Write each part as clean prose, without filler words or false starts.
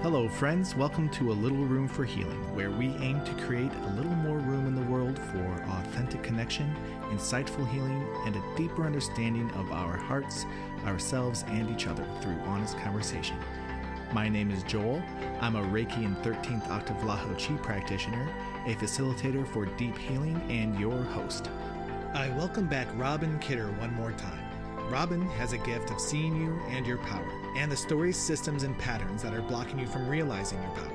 Hello, friends. Welcome to A Little Room for Healing, where we aim to create a little more room in the world for authentic connection, insightful healing, and a deeper understanding of our hearts, ourselves, and each other through honest conversation. My name is Joel. I'm a Reiki and 13th Octave Laho Chi practitioner, a facilitator for deep healing, and your host. I welcome back Robin Kidder one more time. Robin has a gift of seeing you and your power, and the stories, systems, and patterns that are blocking you from realizing your power.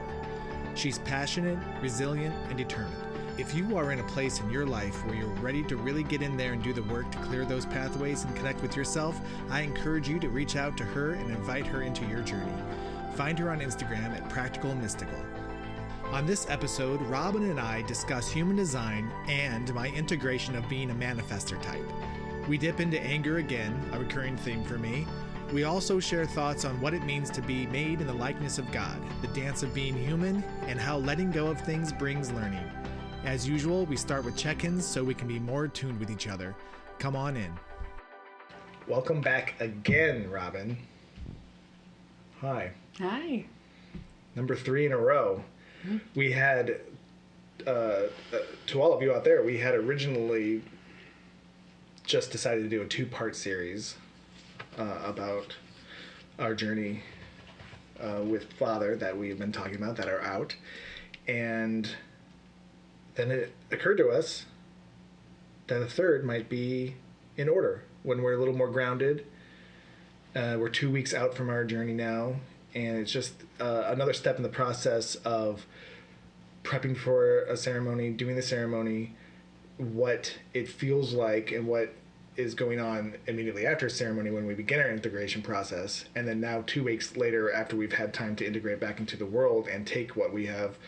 She's passionate, resilient, and determined. If you are in a place in your life where you're ready to really get in there and do the work to clear those pathways and connect with yourself, I encourage you to reach out to her and invite her into your journey. Find her on Instagram at Practical Mystical. On this episode, Robin and I discuss human design and my integration of being a manifestor type. We dip into anger again, a recurring theme for me. We also share thoughts on what it means to be made in the likeness of God, the dance of being human, and how letting go of things brings learning. As usual, we start with check-ins so we can be more attuned with each other. Come on in. Welcome back again, Robin. Hi. Hi. Number 3 in a row. We had, to all of you out there, we had originally just decided to do a 2-part series about our journey with Father that we've been talking about that are out. And then it occurred to us that a third might be in order when we're a little more grounded. We're 2 weeks out from our journey now, and it's just another step in the process of prepping for a ceremony, doing the ceremony, what it feels like and what is going on immediately after ceremony when we begin our integration process, and then now 2 weeks later after we've had time to integrate back into the world and take what we have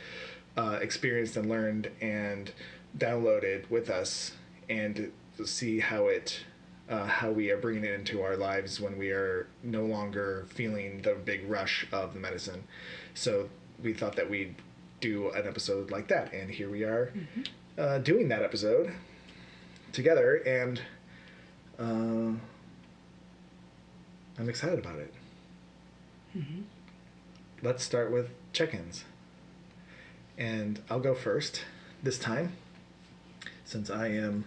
experienced and learned and downloaded with us and see how we are bringing it into our lives when we are no longer feeling the big rush of the medicine. So we thought that we'd do an episode like that, and here we are doing that episode together, and I'm excited about it. Let's start with check-ins, and I'll go first this time since I am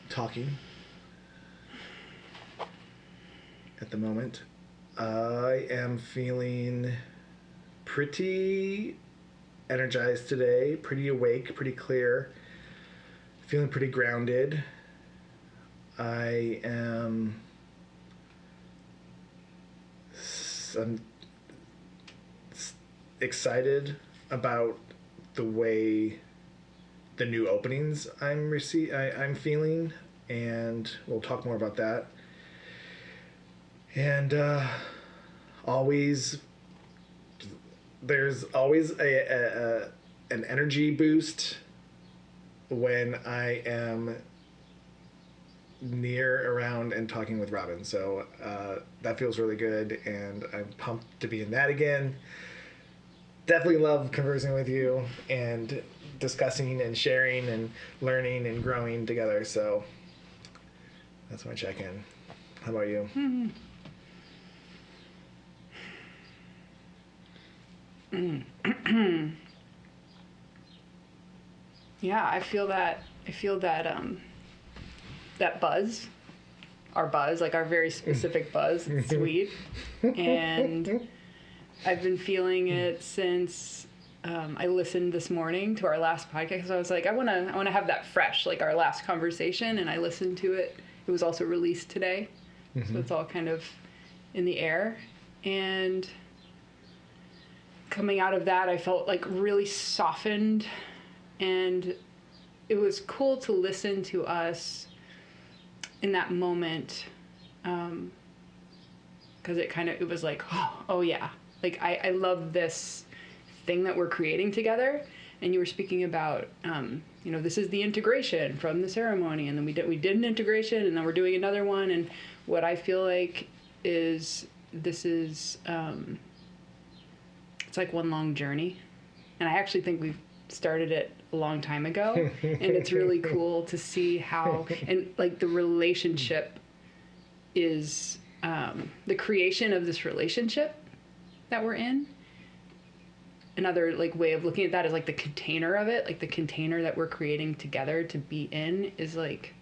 talking at the moment. I am feeling pretty energized today, pretty awake, pretty clear, feeling pretty grounded. I'm excited about the way the new openings I'm feeling, and we'll talk more about that. And there's always an energy boost when I am near, around, and talking with Robin. So that feels really good, and I'm pumped to be in that again. Definitely love conversing with you and discussing and sharing and learning and growing together. So that's my check-in. How about you? Yeah, I feel that that buzz, our very specific buzz. It's sweet, and I've been feeling it since I listened this morning to our last podcast. I was like, I want to have that fresh, like our last conversation, and I listened to it. It was also released today, so it's all kind of in the air. And coming out of that, I felt like really softened, and it was cool to listen to us in that moment, because it was like, oh yeah, like I love this thing that we're creating together. And you were speaking about, this is the integration from the ceremony, and then we did an integration, and then we're doing another one. And what I feel like is this is it's like one long journey, and I actually think we've started it a long time ago, and it's really cool to see how, and like the relationship is the creation of this relationship that we're in another like way of looking at that is like the container of it, like the container that we're creating together to be in is like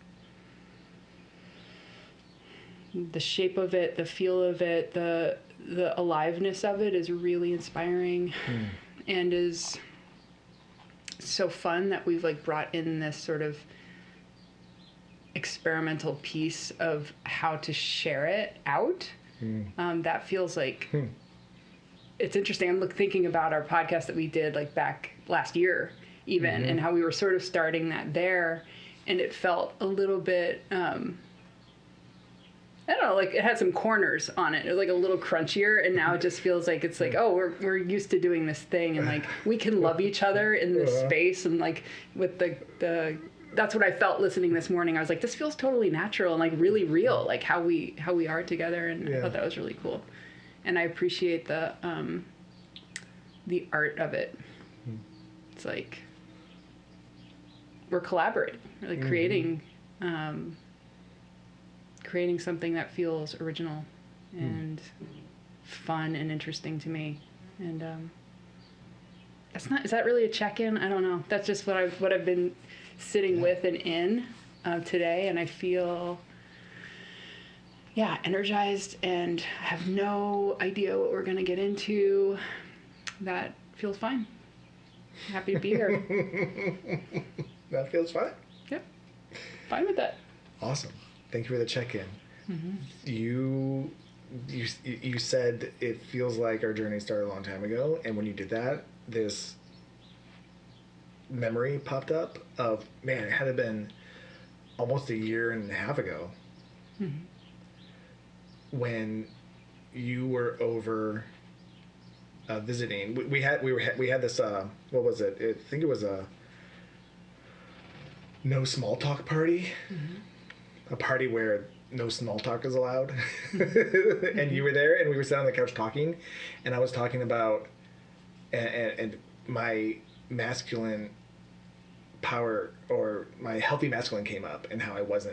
the shape of it, the feel of it, the aliveness of it is really inspiring and is so fun that we've like brought in this sort of experimental piece of how to share it out. That feels like it's interesting. I'm thinking about our podcast that we did like back last year even and how we were sort of starting that there, and it felt a little bit I don't know, like it had some corners on it. It was like a little crunchier, and now it just feels like it's like, oh, we're used to doing this thing, and like we can love each other in this space, and like with the that's what I felt listening this morning. I was like, this feels totally natural and like really real, like how we are together, and I thought that was really cool, and I appreciate the art of it. It's like we're collaborating, we're like creating something that feels original and fun and interesting to me. And is that really a check-in? I don't know. That's just what I've been sitting with and in today, and I feel energized and have no idea what we're going to get into. That feels fine. Happy to be here. That feels fine. Yep. Fine with that. Awesome. Thank you for the check-in. You said it feels like our journey started a long time ago, and when you did that, this memory popped up of, man, it had been almost a year and a half ago when you were over visiting. We had this what was it? I think it was a no small talk party. A party where no small talk is allowed. And you were there, and we were sitting on the couch talking, and I was talking about and my masculine power, or my healthy masculine, came up, and how I was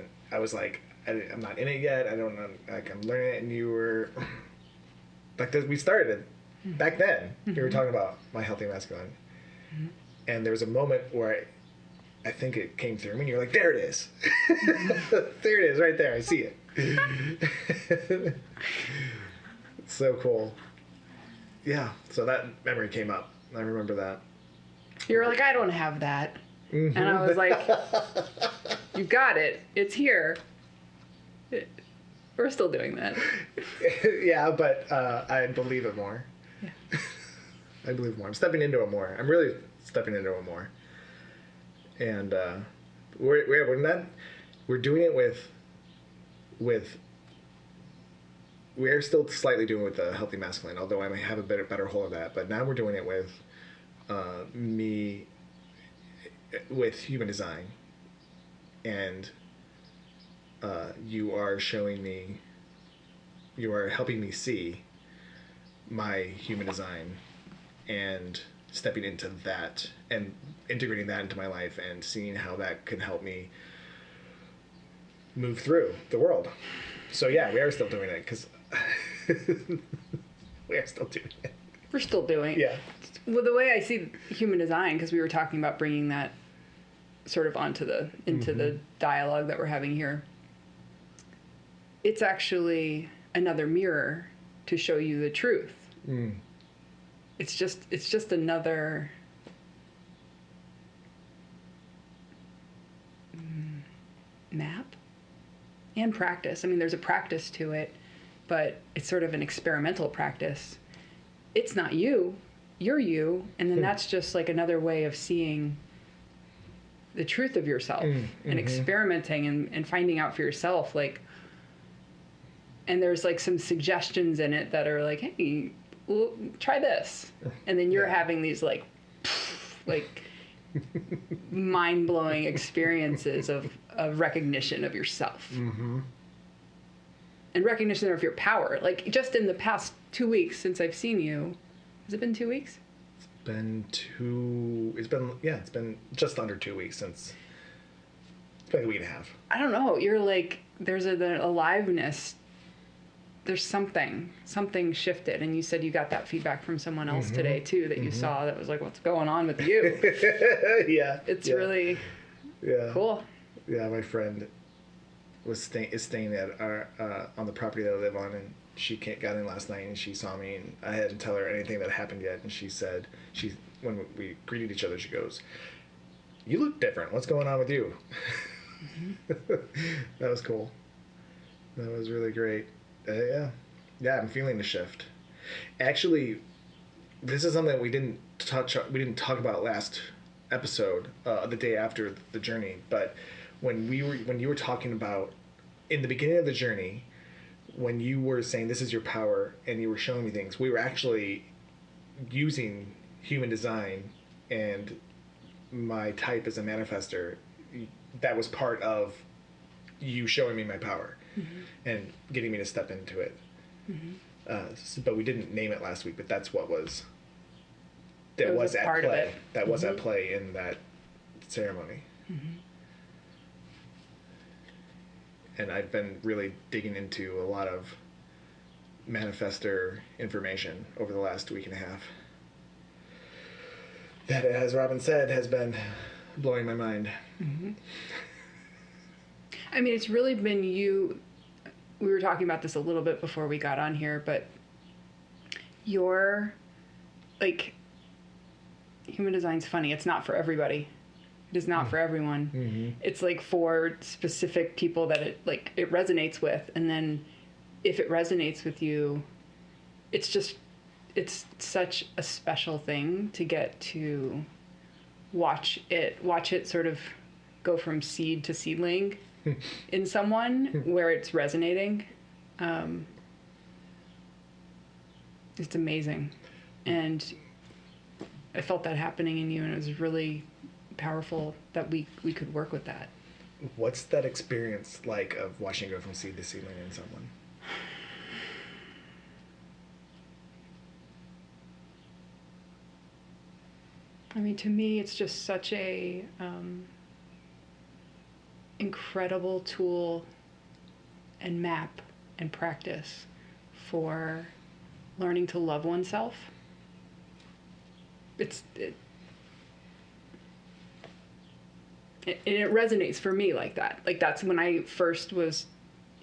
like, I'm not in it yet, I don't know, like I'm learning it, and you were like, we started back then. You were talking about my healthy masculine, and there was a moment where I think it came through me, and you're like, there it is. There it is, right there. I see it. So cool. Yeah, so that memory came up. I remember that. You were like, I don't have that. And I was like, you got it. It's here. We're still doing that. Yeah, but I believe it more. Yeah. I believe more. I'm stepping into it more. I'm really stepping into it more. And we're doing it with we're still slightly doing it with the healthy masculine, although I may have a better hold of that. But now we're doing it with me with human design, and you are helping me see my human design and stepping into that and integrating that into my life and seeing how that can help me move through the world. So yeah, we are still doing it, because we are still doing it. We're still doing it. Yeah. Well, the way I see human design, because we were talking about bringing that sort of into the dialogue that we're having here, it's actually another mirror to show you the truth. It's just another map and practice. I mean, there's a practice to it, but it's sort of an experimental practice. It's not you, you're you, and then that's just like another way of seeing the truth of yourself and experimenting and finding out for yourself, like, and there's like some suggestions in it that are like, hey, well, try this, and then you're having these like mind-blowing experiences of recognition of yourself and recognition of your power. Like, just in the past 2 weeks since I've seen you, has it been 2 weeks? It's been just under 2 weeks since. It's been a week and a half. I don't know. You're like, there's an aliveness there's something shifted. And you said you got that feedback from someone else today too, that you saw, that was like, what's going on with you? Yeah. It's really cool. Yeah, my friend is staying at our on the property that I live on, and she got in last night, and she saw me, and I hadn't tell her anything that happened yet, and she said, when we greeted each other, she goes, "You look different. What's going on with you?" That was cool. That was really great. Yeah, I'm feeling the shift. Actually, this is something we didn't talk about last episode, the day after the journey. But when you were talking about in the beginning of the journey, when you were saying this is your power and you were showing me things, we were actually using human design and my type as a manifestor. That was part of you showing me my power and getting me to step into it. But we didn't name it last week, but that's what was at play. That was at play in that ceremony. And I've been really digging into a lot of manifestor information over the last week and a half. That, as Robin said, has been blowing my mind. I mean, it's really been you. We were talking about this a little bit before we got on here, but your, like, human design's funny. It's not for everybody. It is not for everyone. It's like for specific people that it resonates with. And then if it resonates with you, it's such a special thing to get to watch it sort of go from seed to seedling in someone where it's resonating. It's amazing. And I felt that happening in you, and it was really powerful that we could work with that. What's that experience like of watching it go from seed to seedling in someone? I mean, to me, it's just such a incredible tool and map and practice for learning to love oneself. It resonates for me like that. Like, that's when I first was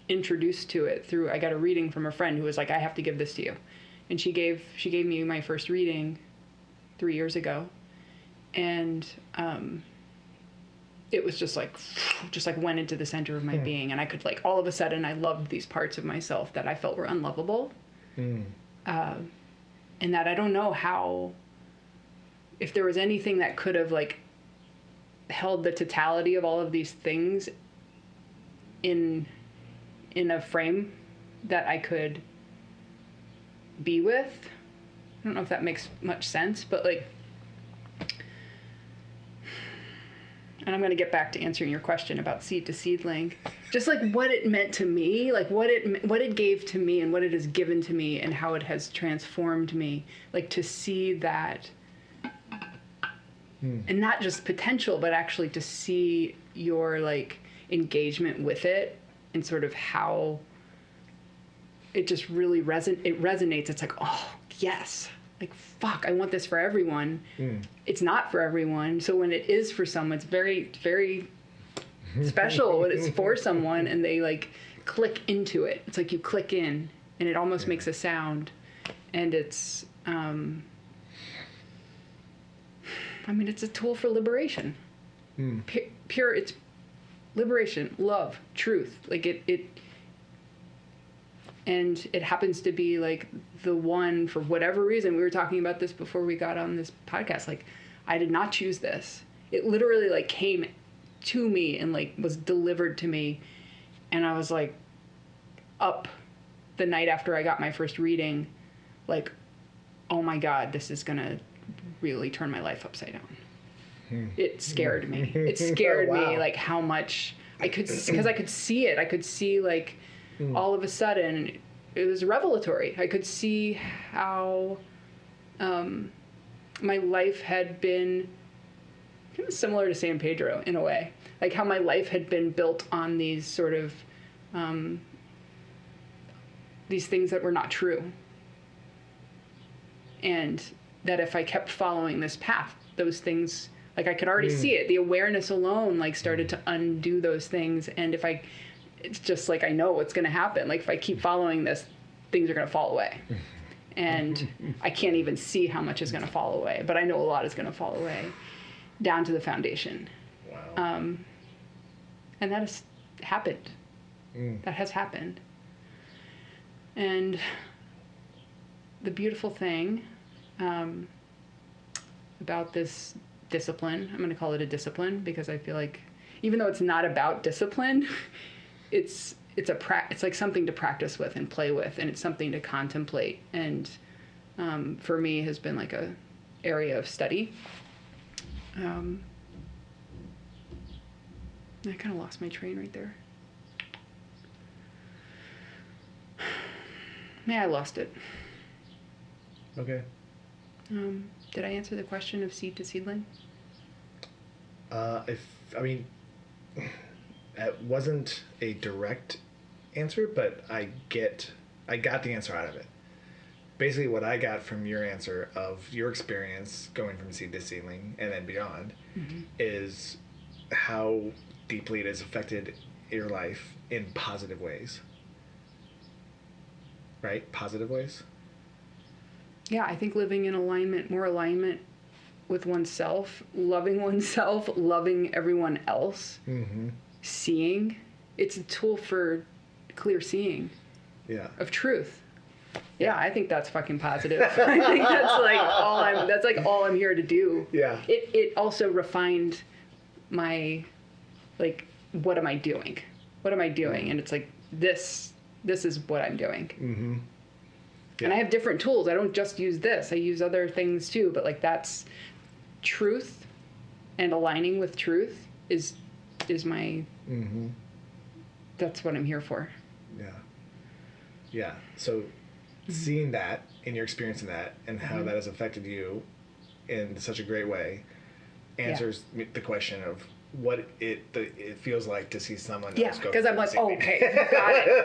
introduced to it I got a reading from a friend who was like, I have to give this to you. And she gave me my first reading 3 years ago. And it was just like went into the center of my being. And I could, like, all of a sudden I loved these parts of myself that I felt were unlovable. And that I don't know how, if there was anything that could have, like, held the totality of all of these things in a frame that I could be with. I don't know if that makes much sense, but, like, and I'm going to get back to answering your question about seed to seedling, just like what it meant to me, like what it gave to me and what it has given to me and how it has transformed me, like, to see that. And not just potential, but actually to see your, like, engagement with it and sort of how it just really resonates. It's like, oh, yes. Like, fuck, I want this for everyone. It's not for everyone. So when it is for someone, it's very, very special when it's for someone and they, like, click into it. It's like you click in and it almost makes a sound. And it's... I mean, it's a tool for liberation. Pure, it's liberation, love, truth. Like, and it happens to be, like, the one, for whatever reason. We were talking about this before we got on this podcast. Like, I did not choose this. It literally, like, came to me and, like, was delivered to me. And I was, like, up the night after I got my first reading, like, oh my God, this is gonna really turn my life upside down. It scared me. It scared me, like, how much I could, because I could see it. I could see, like, all of a sudden, it was revelatory. I could see how my life had been kind of similar to San Pedro in a way. Like, how my life had been built on these sort of these things that were not true. And that if I kept following this path, those things, like I could already see it. The awareness alone, like, started to undo those things. And it's just like, I know what's going to happen. Like, if I keep following this, things are going to fall away. And I can't even see how much is going to fall away, but I know a lot is going to fall away down to the foundation. Wow. And that has happened. That has happened. And the beautiful thing about this discipline, I'm going to call it a discipline because I feel like even though it's not about discipline, it's like something to practice with and play with, and it's something to contemplate. And for me, has been like a area of study. I kind of lost my train right there. Yeah, I lost it. Okay. Did I answer the question of seed to seedling? It wasn't a direct answer, but I got the answer out of it. Basically, what I got from your answer of your experience going from seed to seedling and then beyond is how deeply it has affected your life in positive ways. Right? Positive ways? Yeah, I think living in more alignment with oneself, loving everyone else, seeing. It's a tool for clear seeing of truth. Yeah, I think that's fucking positive. I think that's like all I'm here to do. Yeah. It also refined my, like, what am I doing? What am I doing? And it's like, this is what I'm doing. Mm-hmm. Yeah. And I have different tools. I don't just use this. I use other things too. But like, that's truth, and aligning with truth is my. That's what I'm here for. Yeah. Yeah. So, seeing that in your experience in that, and how that has affected you in such a great way, answers the question of what it feels like to see someone else go. Because I'm like, okay,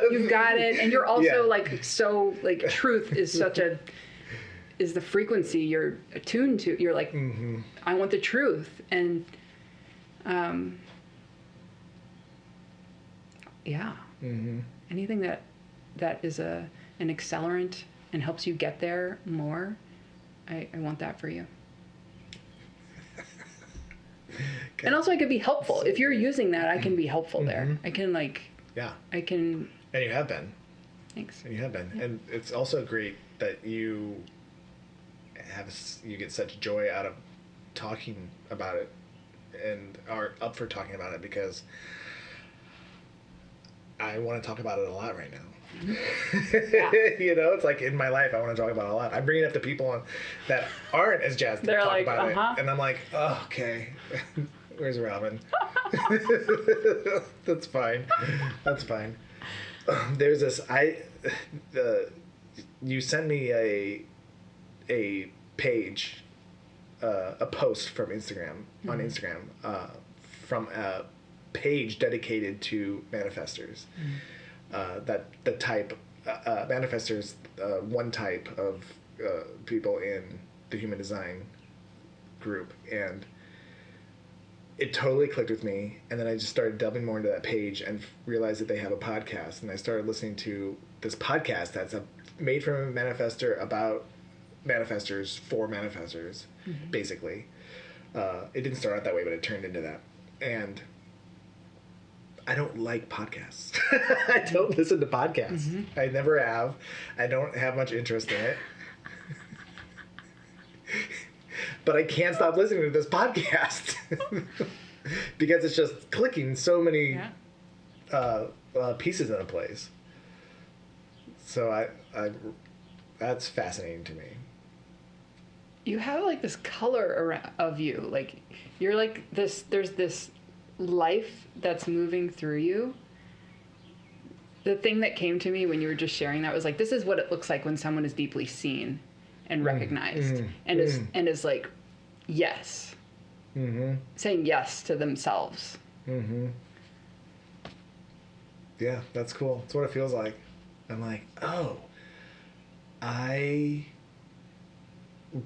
you've got it, and you're also like, so like, truth is is the frequency you're attuned to. You're like, I want the truth, and anything that is an accelerant and helps you get there more, I want that for you. Okay. And also, I could be helpful. If you're using that, I can be helpful there. I can, like... Yeah. I can... And you have been. Thanks. And you have been. Yeah. And it's also great that you get such joy out of talking about it and are up for talking about it, because I want to talk about it a lot right now. Yeah. You know, it's like in my life, I want to talk about it a lot. I bring it up to people that aren't as jazzed to talk about it. And I'm like, oh, okay. Where's Robin? That's fine. That's fine. There's this, you sent me a page, a post from Instagram, on Instagram, from a page dedicated to manifestors. That the type, manifestors, one type of people in the human design group, and it totally clicked with me. And then I just started delving more into that page and realized that they have a podcast, and I started listening to this podcast that's made from a manifestor about manifestors for manifestors, basically. It didn't start out that way, but it turned into that. And I don't like podcasts. I don't listen to podcasts. I never have. I don't have much interest in it. But I can't stop listening to this podcast because it's just clicking so many pieces into place. So I that's fascinating to me. You have like this color around of you, like you're like this. There's this life that's moving through you. The thing that came to me when you were just sharing that was like, this is what it looks like when someone is deeply seen and recognized and is like, yes, saying yes to themselves. Yeah, that's cool. That's what it feels like. I'm like, oh,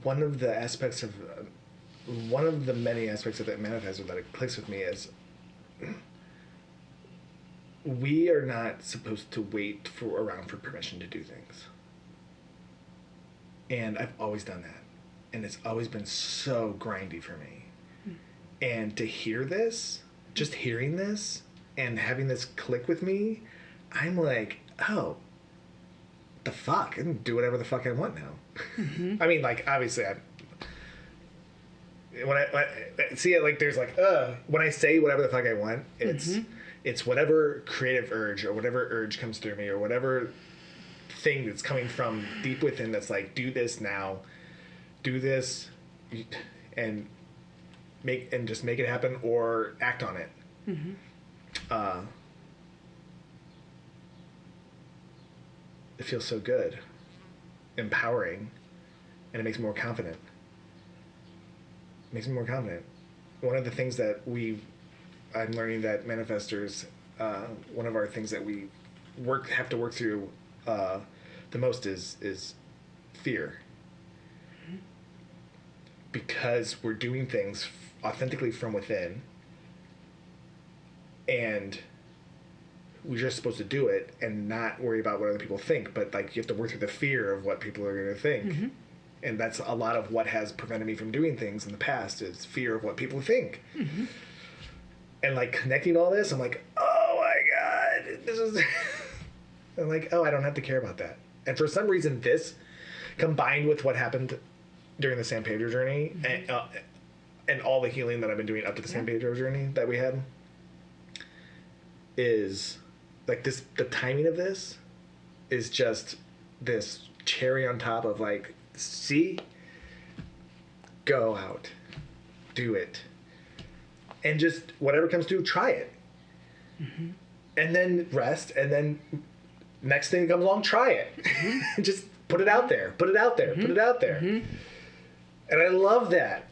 one of the aspects of, one of the many aspects of that manifestor that it clicks with me is we are not supposed to wait around for permission to do things. And I've always done that. And it's always been so grindy for me. And to hear this, just hearing this and having this click with me, I'm like, oh, the fuck? I can do whatever the fuck I want now. I mean, like, obviously, when I see it, like, there's like, when I say whatever the fuck I want, it's whatever creative urge or whatever urge comes through me or whatever thing that's coming from deep within that's like, do this now, do this, and just make it happen or act on it. It feels so good, empowering, and it makes me more confident. It makes me more confident. One of the things that I'm learning that manifestors, one of our things that we have to work through the most is fear. Because we're doing things authentically from within, and we're just supposed to do it and not worry about what other people think. But like, you have to work through the fear of what people are going to think. And that's a lot of what has prevented me from doing things in the past, is fear of what people think. And like, connecting all this, I'm like, oh my God, this is I'm like, oh, I don't have to care about that. And for some reason, this combined with what happened during the San Pedro journey and all the healing that I've been doing up to the San Pedro journey that we had, is like this, the timing of this is just this cherry on top of like, see, go out, do it, and just whatever comes through, try it. And then rest, and then next thing that comes along, try it. Just put it out there, put it out there, put it out there. And I love that.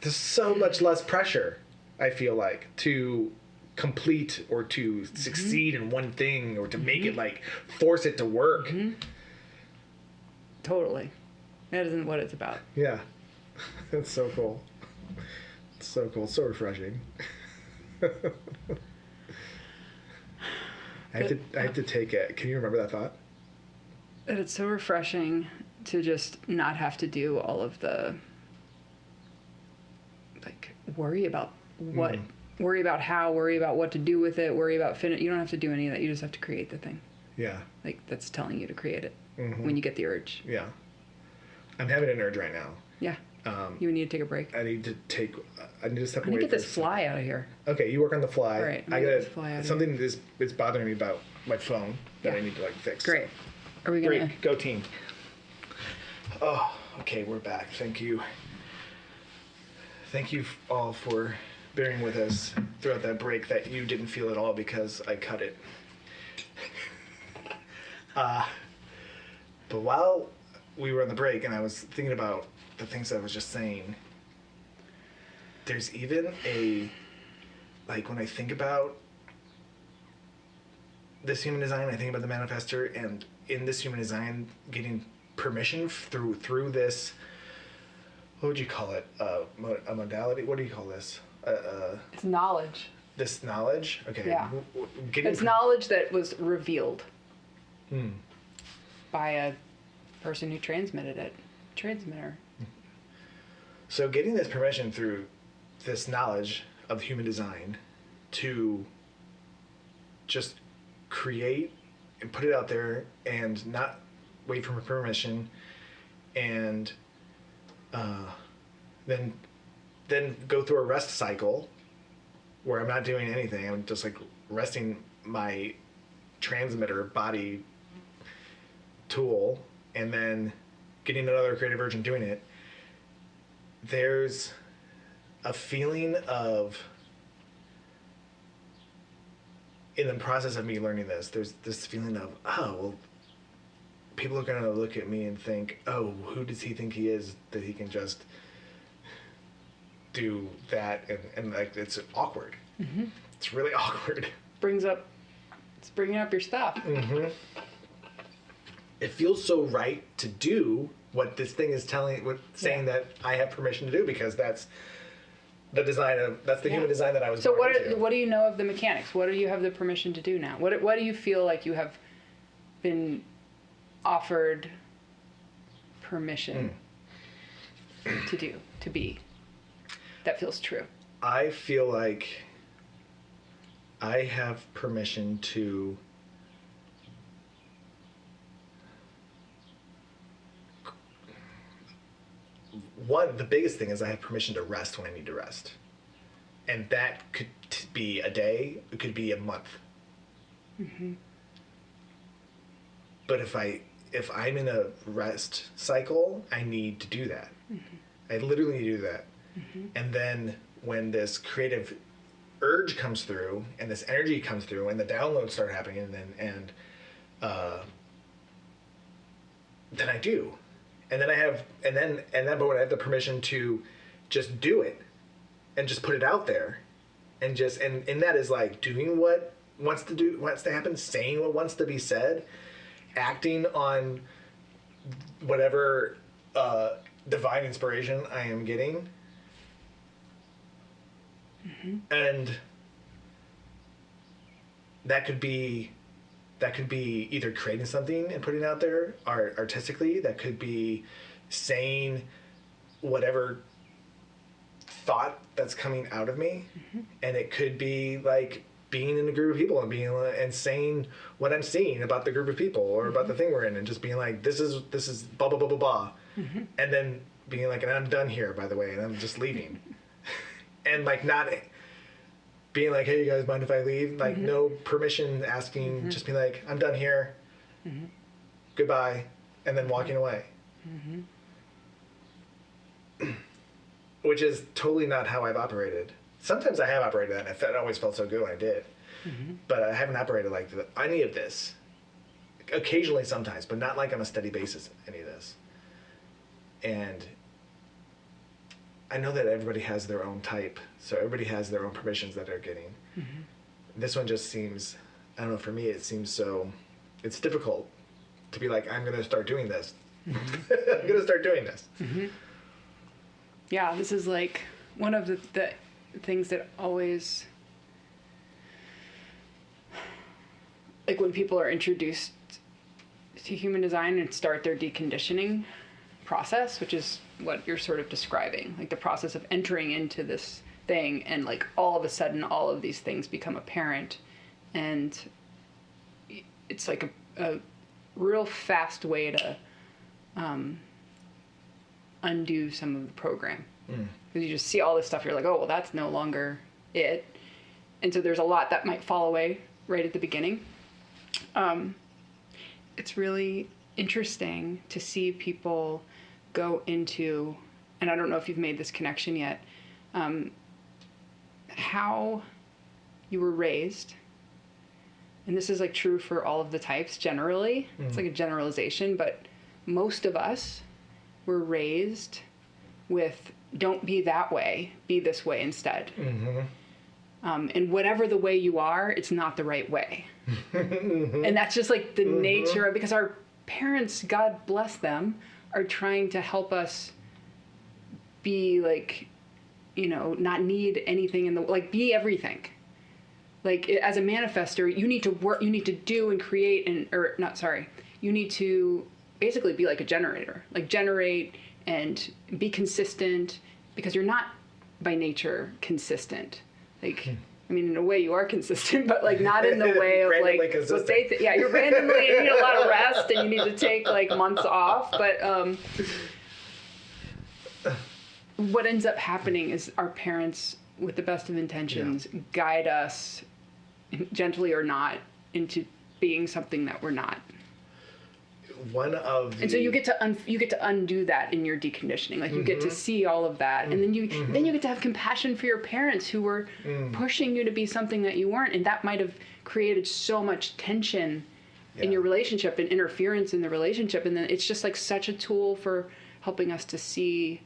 There's so much less pressure, I feel like, to complete or to succeed in one thing or to make it, like, force it to work. Totally. That isn't what it's about. Yeah. It's so cool. It's so cool. It's so refreshing. I have to take it. Can you remember that thought? That it's so refreshing to just not have to do all of the, like, worry about what, worry about how, worry about what to do with it, worry about you don't have to do any of that. You just have to create the thing. Yeah. Like, that's telling you to create it when you get the urge. Yeah. I'm having an urge right now. Yeah. You need to take a break. I need to step away. I need to get this fly out of here. Okay, you work on the fly. All right, I get this fly out of something is bothering me about my phone that I need to like fix. Great. Are we gonna? Great. Go team. Oh, okay, we're back. Thank you. Thank you all for bearing with us throughout that break that you didn't feel at all because I cut it. But while we were on the break and I was thinking about the things I was just saying, there's even like, when I think about this human design, I think about the manifestor, and in this human design, getting permission through this, what would you call it? A modality? What do you call this? It's knowledge. This knowledge? Okay. Yeah. It's knowledge that was revealed by a person who transmitted it. Transmitter. So getting this permission through this knowledge of human design to just create and put it out there and not wait for permission, and then go through a rest cycle where I'm not doing anything. I'm just like resting my transmitter body tool and then getting another creative urge and doing it. There's a feeling of, in the process of me learning this, there's this feeling of, oh, well, people are going to look at me and think, oh, who does he think he is that he can just do that? And like, it's awkward. It's really awkward. It's bringing up your stuff. it feels so right to do what this thing is saying that I have permission to do, because that's the human design that I was So born into. what do you know of the mechanics? What do you have the permission to do now? What do you feel like you have been offered permission to do, to be, that feels true? I feel like I have permission to the biggest thing is I have permission to rest when I need to rest. And that could be a day, it could be a month. Mm-hmm. But if I'm in a rest cycle, I need to do that. Mm-hmm. I literally need to do that. Mm-hmm. And then when this creative urge comes through and this energy comes through and the downloads start happening, and then I do. And then but when I have the permission to just do it and just put it out there, and that is like doing what wants to happen, saying what wants to be said, acting on whatever divine inspiration I am getting. Mm-hmm. And that could be either creating something and putting it out there artistically. That could be saying whatever thought that's coming out of me. Mm-hmm. And it could be like being in a group of people and saying what I'm seeing about the group of people or about the thing we're in, and just being like, this is blah blah blah blah blah. Mm-hmm. And then being like, and I'm done here, by the way, and I'm just leaving. And like not being like, hey, you guys mind if I leave? Like, no permission asking, just be like, I'm done here. Goodbye. And then walking away. Which is totally not how I've operated. Sometimes I have operated that, and it always felt so good when I did. But I haven't operated like any of this. Occasionally, sometimes, but not like on a steady basis, any of this. And I know that everybody has their own type, so everybody has their own permissions that they're getting. This one just seems, I don't know, for me it seems so, it's difficult to be like, I'm going to start doing this. I'm going to start doing this. Yeah, this is like one of the things that always, like when people are introduced to human design and start their deconditioning process, which is what you're sort of describing, like the process of entering into this thing, and like all of a sudden all of these things become apparent, and it's like a real fast way to undo some of the program, because you just see all this stuff, you're like, oh well, that's no longer it, and so there's a lot that might fall away right at the beginning. It's really interesting to see people go into, and I don't know if you've made this connection yet, how you were raised, and this is like true for all of the types generally. It's like a generalization, but most of us were raised with, don't be that way, be this way instead. And whatever the way you are, it's not the right way. And that's just like the nature of, because our parents, God bless them, are trying to help us be like, you know, not need anything in the, like be everything. Like as a manifestor, you need to work, you need to do and create you need to basically be like a generator, like generate and be consistent, because you're not by nature consistent. Like, I mean, in a way you are consistent, but like not in the way of like what they yeah, you're randomly, you need a lot of rest and you need to take like months off. But what ends up happening is our parents, with the best of intentions, guide us, gently or not, into being something that we're not. And so you get to undo that in your deconditioning. Like you get to see all of that, and then you get to have compassion for your parents who were pushing you to be something that you weren't, and that might have created so much tension in your relationship and interference in the relationship. And then it's just like such a tool for helping us to see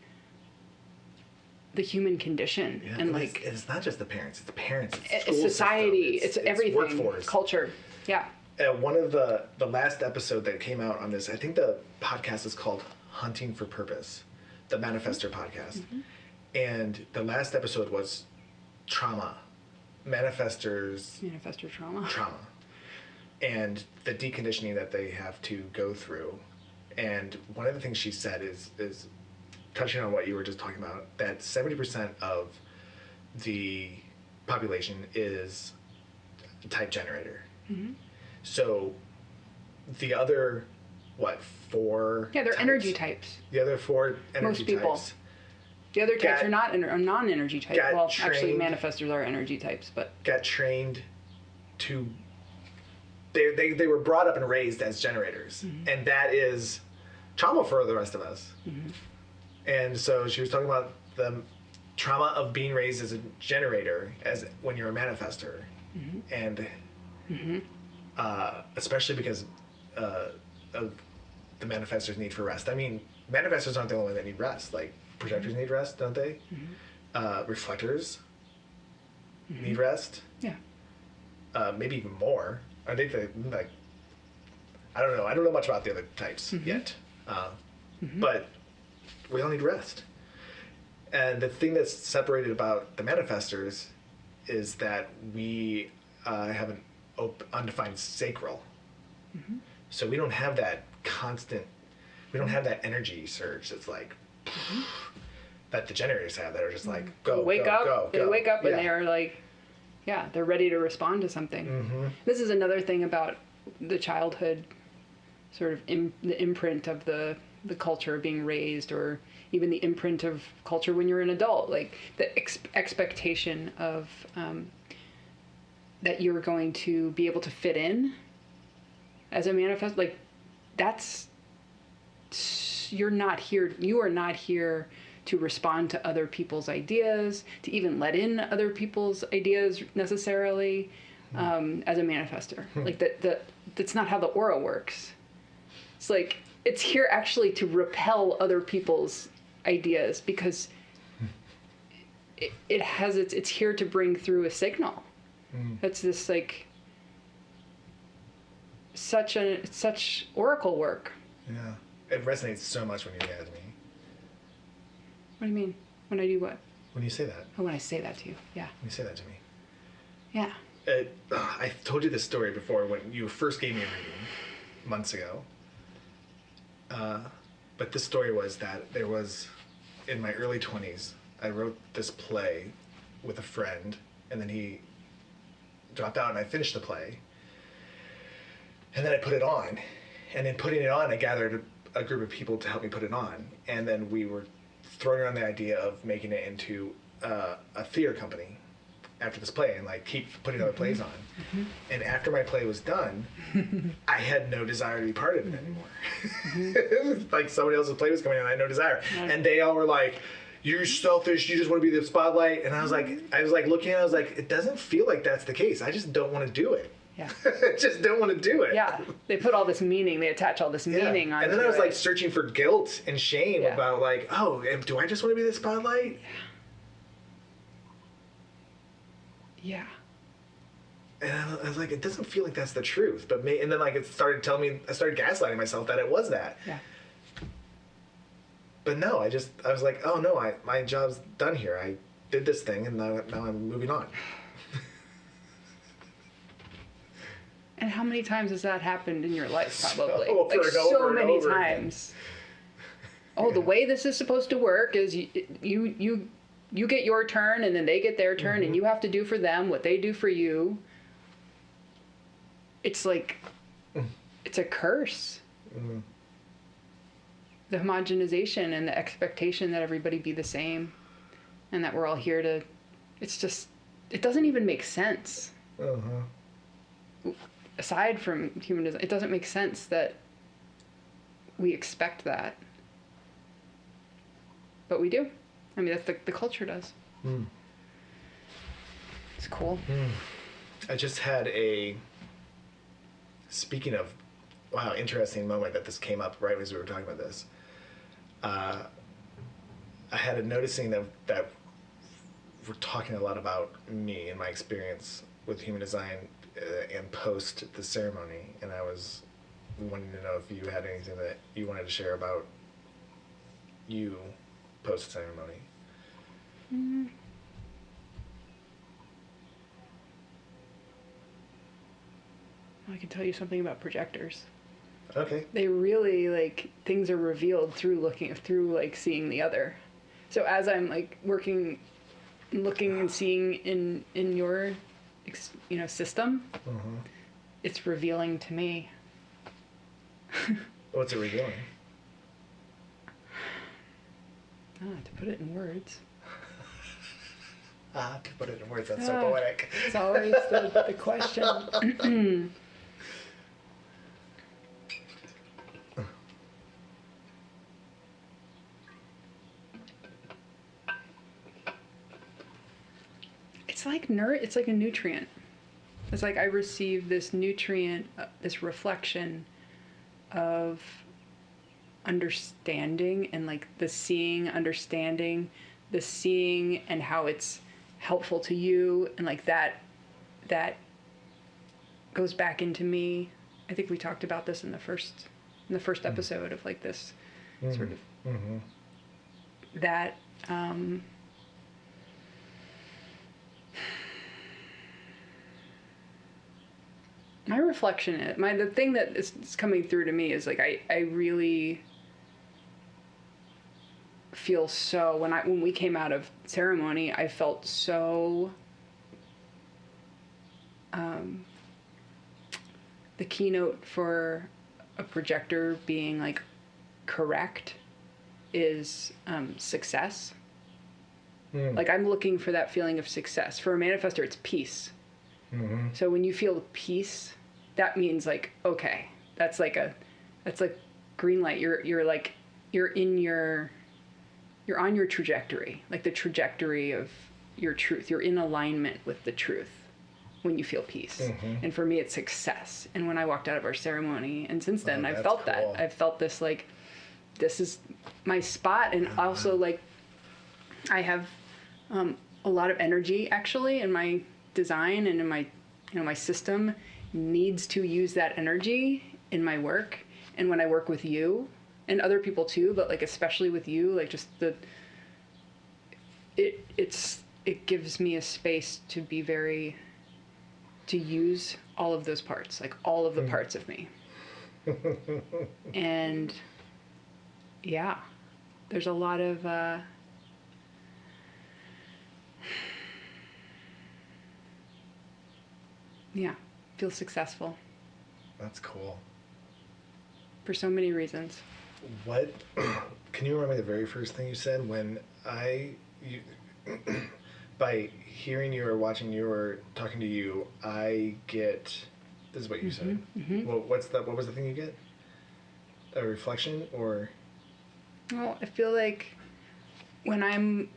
the human condition. And like it's not just the parents; it's the parents, it's society, it's everything, workforce, culture. Yeah. one of the last episode that came out on this, I think the podcast is called Hunting for Purpose, the Manifestor podcast. And the last episode was trauma, manifestor trauma, and the deconditioning that they have to go through. And one of the things she said is touching on what you were just talking about, that 70% of the population is type generator. So the other, four? Yeah, they're types? energy types. The other four energy Most people. types. The other types are non-energy types. Well, actually, trained- manifestors are energy types, but Got trained to. They were brought up and raised as generators, and that is trauma for the rest of us. And so she was talking about the trauma of being raised as a generator, as when you're a manifestor, and especially because of the manifestor's need for rest. I mean, manifestors aren't the only one that need rest. Like projectors need rest, don't they? Reflectors need rest. yeah. Maybe even more. Are they like? I don't know. I don't know much about the other types yet. But we all need rest. And the thing that's separated about the manifestors is that we have an undefined sacral. So we don't have that constant, we don't have that energy surge that's like, that the generators have, that are just like, go, wake go, up. go, They go. wake up Yeah. and they are like, yeah, they're ready to respond to something. This is another thing about the childhood, sort of the imprint of the culture being raised, or even the imprint of culture when you're an adult, like the expectation of that you're going to be able to fit in as a manifest. Like you are not here to respond to other people's ideas, to even let in other people's ideas necessarily, as a manifestor. Like that's not how the aura works. It's like, it's here actually to repel other people's ideas, because it's here to bring through a signal. That's this like such oracle work. Yeah. It resonates so much when you say that to me. What do you mean? When I do what? When you say that. Oh, when I say that to you. Yeah. When you say that to me. Yeah. I told you this story before when you first gave me a reading months ago. But this story was that there was, in my early 20s, I wrote this play with a friend, and then he dropped out and I finished the play. And then I put it on. And in putting it on, I gathered a group of people to help me put it on. And then we were throwing around the idea of making it into a theater company after this play, and like keep putting other plays on. And after my play was done, I had no desire to be part of it anymore. Like somebody else's play was coming on, I had no desire. And they all were like, "You're selfish, you just want to be the spotlight." And I was like looking at it, I was like, it doesn't feel like that's the case. I just don't want to do it. Yeah. I just don't want to do it. Yeah. They put all this meaning, they attach all this meaning on it. And then I was like searching for guilt and shame about like, oh, do I just want to be the spotlight? Yeah. And I was like, it doesn't feel like that's the truth. But and then like it started telling me, I started gaslighting myself that it was that. Yeah. But no, I was like, oh no, my job's done here. I did this thing, and now I'm moving on. And how many times has that happened in your life? Probably Over and so over and many over times. Oh, the way this is supposed to work is you get your turn, and then they get their turn, and you have to do for them what they do for you. It's like it's a curse. The homogenization and the expectation that everybody be the same, and that we're all here to. It's just, it doesn't even make sense. Aside from human design, it doesn't make sense that we expect that. But we do. I mean, that's the culture does. It's cool. I just had speaking of, wow, interesting moment that this came up right as we were talking about this. I had a noticing that we're talking a lot about me and my experience with human design and post the ceremony, and I was wanting to know if you had anything that you wanted to share about you post ceremony. I can tell you something about projectors. Okay. They really, like, things are revealed through like seeing the other. So as I'm like looking and seeing in your system, it's revealing to me. What's it revealing? To put it in words. To put it in words, that's so poetic. It's always the question. It's like a nutrient. It's like I receive this nutrient, this reflection of understanding, and like the seeing, understanding, the seeing, and how it's helpful to you, and like that goes back into me. I think we talked about this in the first episode of like this sort of that my reflection is the thing that is coming through to me is like I really feel so when we came out of ceremony, I felt so the keynote for a projector being like correct is success. Like I'm looking for that feeling of success. For a manifestor, it's peace. So when you feel peace, that means like, okay, that's like green light. You're on your trajectory, like the trajectory of your truth. You're in alignment with the truth when you feel peace. And for me, it's success. And when I walked out of our ceremony, and since then, I've felt that. I've felt this, like, this is my spot. And also, like, I have a lot of energy, actually, in my design and in my, my system needs to use that energy in my work. And when I work with you, and other people too, but like especially with you, like just it gives me a space to be to use all of those parts, like all of the parts of me. And yeah, there's a lot of feel successful. That's cool. For so many reasons. What, can you remember the very first thing you said when by hearing you or watching you or talking to you, I get, this is what you said. Well, what was the thing you get? A reflection or? Well, I feel like when I'm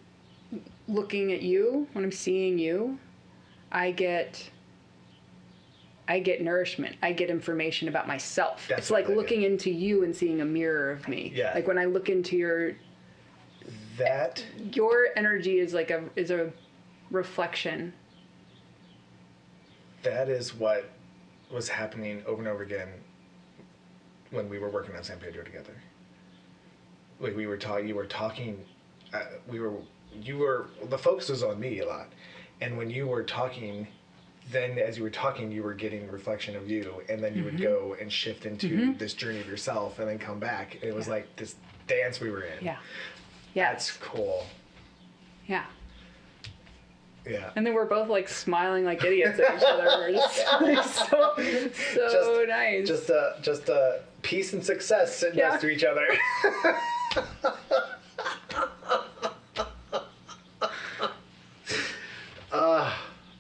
looking at you, when I'm seeing you, I get nourishment. I get information about myself. It's like looking into you and seeing a mirror of me. Yeah. Like when I look into your energy is like a reflection. That is what was happening over and over again when we were working on San Pedro together. Like you were talking, the focus was on me a lot. And when you were talking, then as you were talking, you were getting reflection of you, and then you would go and shift into this journey of yourself and then come back. And it was like this dance we were in. Yeah. That's cool. Yeah. Yeah. And then we're both like smiling like idiots at each other. We're just like so nice. Just peace and success sitting next to each other.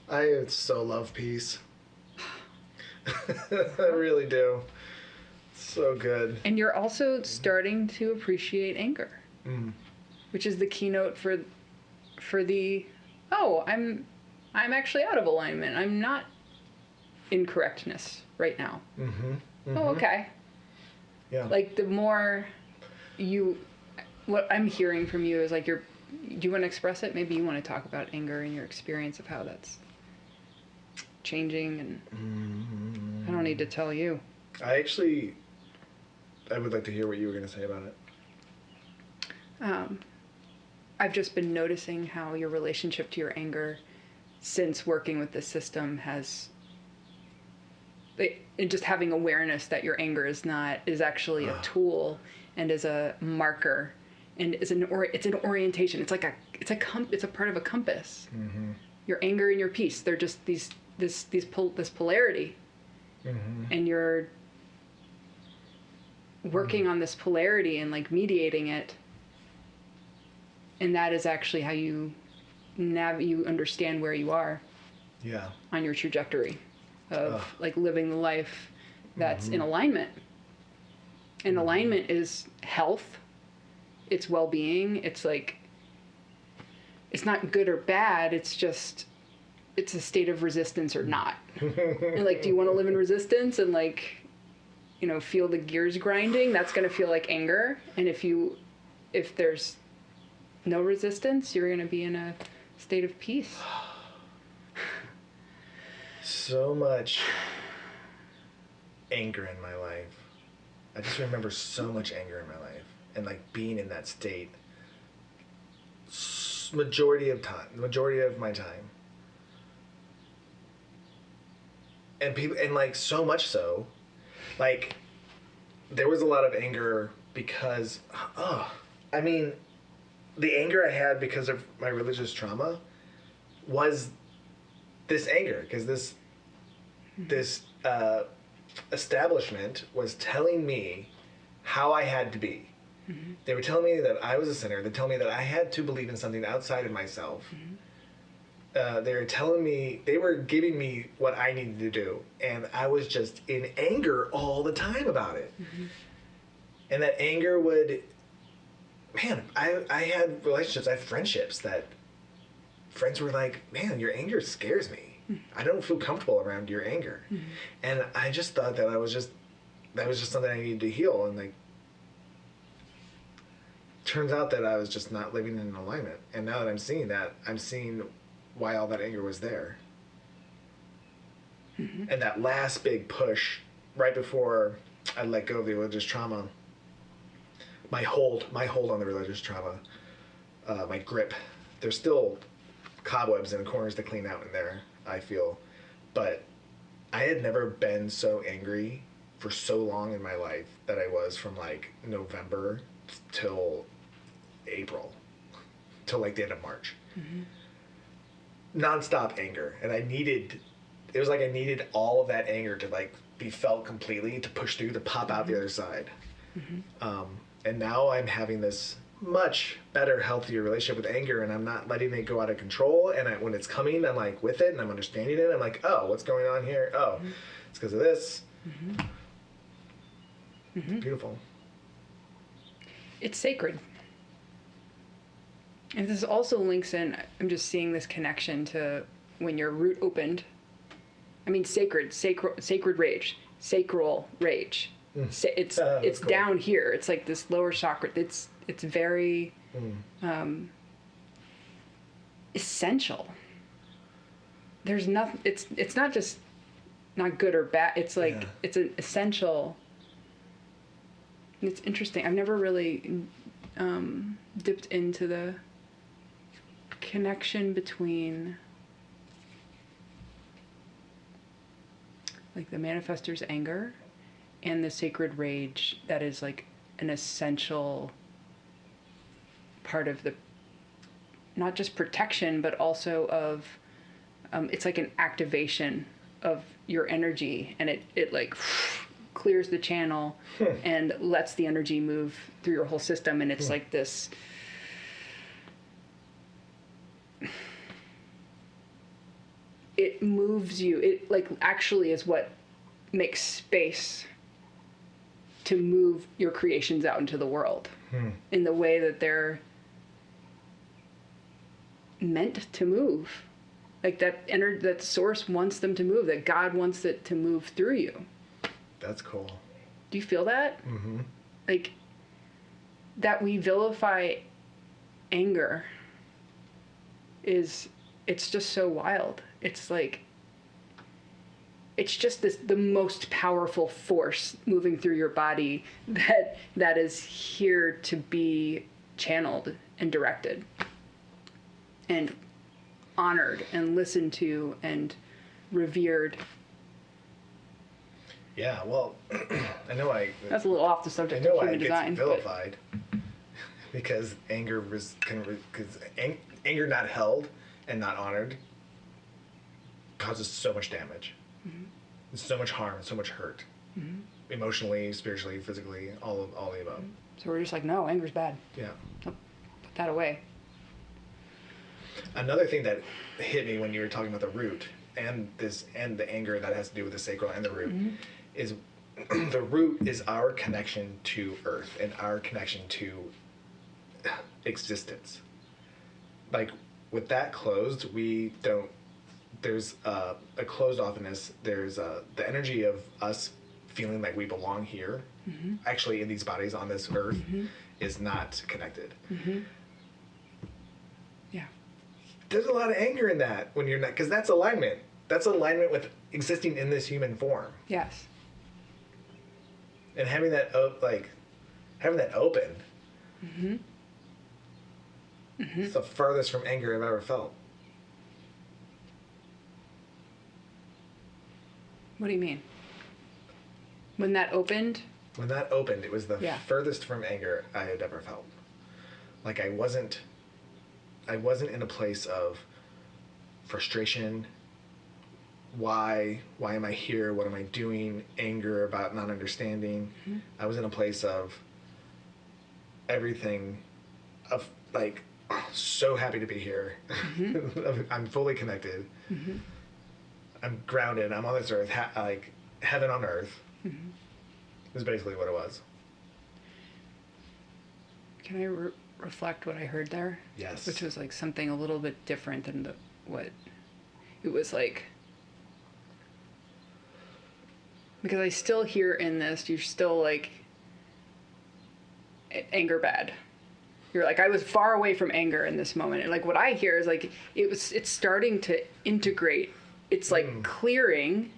I so love peace. I really do. So good. And you're also starting to appreciate anger, which is the keynote for the, I'm actually out of alignment. I'm not in correctness right now. Oh, okay. Yeah. Like the more what I'm hearing from you is like do you want to express it? Maybe you want to talk about anger and your experience of how that's changing, and I don't need to tell you. I would like to hear what you were going to say about it. I've just been noticing how your relationship to your anger since working with this system has, and just having awareness that your anger is actually a tool and is a marker and it's an orientation. It's a part of a compass. Mm-hmm. Your anger and your peace, they're just this polarity. Mm-hmm. And you're working on this polarity and like mediating it. And that is actually how you understand where you are. Yeah. On your trajectory of like living the life that's in alignment. And alignment is health. It's well-being. It's like, it's not good or bad. It's just, it's a state of resistance or not. And like, do you want to live in resistance and like, feel the gears grinding? That's going to feel like anger. And if there's no resistance, you're going to be in a state of peace. So much anger in my life. I just remember so much anger in my life and like being in that state majority of my time. And people, and like so much so, like there was a lot of anger because, the anger I had because of my religious trauma was this anger, because this establishment was telling me how I had to be. Mm-hmm. They were telling me that I was a sinner. They told me that I had to believe in something outside of myself. Mm-hmm. They were giving me what I needed to do, and I was just in anger all the time about it. Mm-hmm. And that anger would, I had relationships, I had friendships that friends were like, man, your anger scares me. I don't feel comfortable around your anger. Mm-hmm. And I just thought that that was just something I needed to heal. And like, turns out that I was just not living in alignment. And now that I'm seeing that, I'm seeing why all that anger was there. Mm-hmm. And that last big push right before I let go of the religious trauma, my hold on the religious trauma, my grip, there's still cobwebs and corners to clean out in there, I feel. But I had never been so angry for so long in my life that I was from like November till April, till like the end of March. Mm-hmm. Nonstop anger. And it was like I needed all of that anger to like be felt completely, to push through, to pop out the other side. Mm-hmm. And now I'm having this much better, healthier relationship with anger, and I'm not letting it go out of control. And when it's coming, I'm like with it, and I'm understanding it. I'm like, oh, what's going on here? Oh, mm-hmm. It's because of this. Mm-hmm. Mm-hmm. Beautiful. It's sacred. And this also links in, I'm just seeing this connection to when your root opened. I mean, sacred rage, sacral rage. It's cool. Down here. It's like this lower chakra. It's very essential. There's nothing. It's not just not good or bad. It's like it's an essential. It's interesting. I've never really dipped into the connection between like the manifestor's anger and the sacred rage that is like an essential part of the, not just protection, but also of, it's like an activation of your energy, and it like clears the channel and lets the energy move through your whole system. And it's like this, it moves you. It like actually is what makes space to move your creations out into the world in the way that they're meant to move. Like that source wants them to move, that God wants it to move through you. That's cool. Do you feel that? Mm-hmm. Like that we vilify anger it's just so wild. It's like it's just the most powerful force moving through your body that is here to be channeled and directed and honored and listened to and revered. Yeah, well, I know that's a little off the subject of human design. Gets vilified because anger anger not held and not honored causes so much damage, so much harm, so much hurt, emotionally, spiritually, physically, all the above. So we're just like, no, anger's bad. Yeah. Put that away. Another thing that hit me when you were talking about the root and the anger that has to do with the sacral and the root is the root is our connection to earth and our connection to existence. Like with that closed, there's a closed offness. There's the energy of us feeling like we belong here, actually in these bodies on this earth, is not connected. Yeah. There's a lot of anger in that when you're not, because that's alignment. That's alignment with existing in this human form. Yes. And having that open. It's the farthest from anger I've ever felt. What do you mean? When that opened? When that opened, it was the furthest from anger I had ever felt. Like I wasn't in a place of frustration. Why am I here? What am I doing? Anger about not understanding. I was in a place of everything, of like, so happy to be here. I'm fully connected. I'm grounded. I'm on this earth, like heaven on earth. Is basically what it was. Can I reflect what I heard there? Yes. Which was like something a little bit different than what it was like. Because I still hear in this, you're still like, anger bad. You're like, I was far away from anger in this moment. And like what I hear is like, it's starting to integrate. It's like clearing.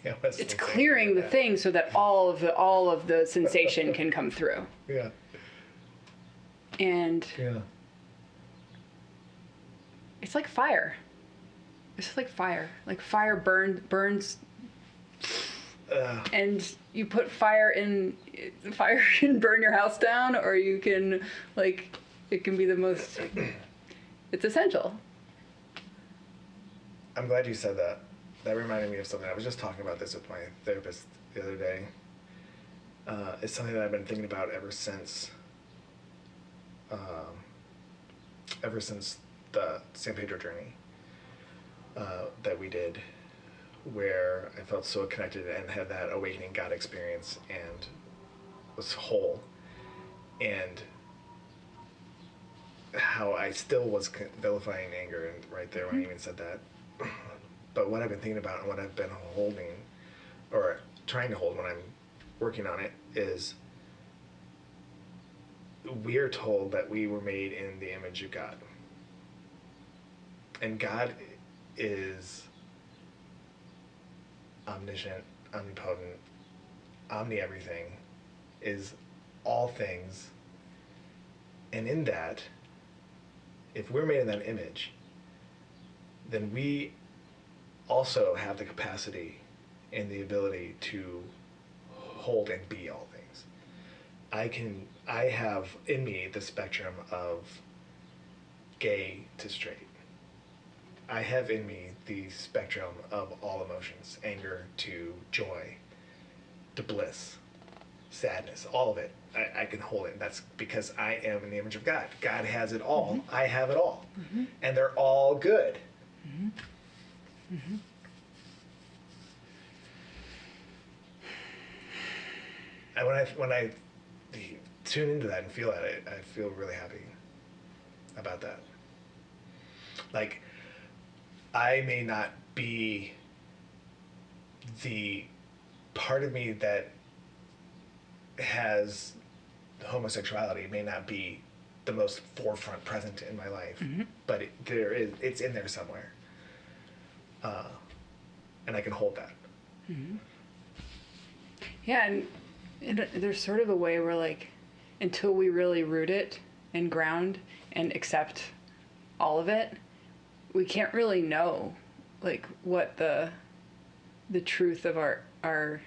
Yeah, it's clearing the thing so that all of the sensation can come through. Yeah. And it's like fire. It's just like fire. Like fire burns. And you put fire can burn your house down, or you can it can be the most. It's essential. I'm glad you said that. That reminded me of something. I was just talking about this with my therapist the other day. It's something that I've been thinking about ever since the San Pedro journey that we did, where I felt so connected and had that awakening God experience and was whole, and how I still was vilifying anger and right there when I even said that. But what I've been thinking about and what I've been holding, or trying to hold when I'm working on it, is we are told that we were made in the image of God. And God is omniscient, omnipotent, omni-everything, is all things. And in that, if we're made in that image, then we also have the capacity and the ability to hold and be all things. I have in me the spectrum of gay to straight. I have in me the spectrum of all emotions, anger to joy, to bliss, sadness, all of it. I can hold it. That's because I am in the image of God. God has it all. I have it all. And they're all good. And when I tune into that and feel it, I feel really happy about that. Like, I may not be the part of me that has homosexuality, may not be the most forefront present in my life, but it's in there somewhere. and I can hold that. Mm-hmm. Yeah, and there's sort of a way where, like, until we really root it and ground and accept all of it, we can't really know, like, what the truth of our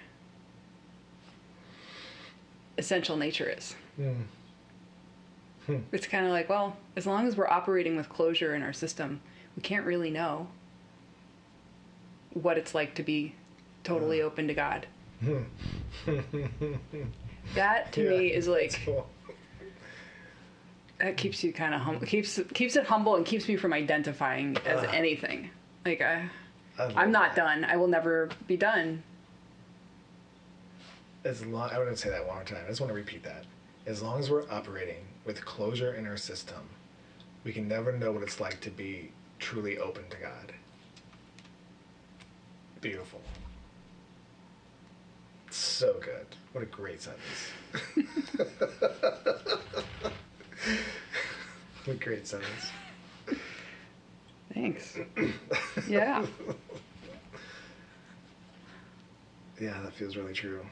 essential nature is. It's kind of like, well, as long as we're operating with closure in our system, we can't really know what it's like to be totally open to God. That to me is like, cool. that keeps you kind of humble, keeps it humble, and keeps me from identifying as anything. Like I'm not done. I will never be done. I wouldn't say that one more time. I just want to repeat that. As long as we're operating with closure in our system, we can never know what it's like to be truly open to God. Beautiful. So good. What a great sentence. What a great sentence. Thanks. Yeah. Yeah, that feels really true.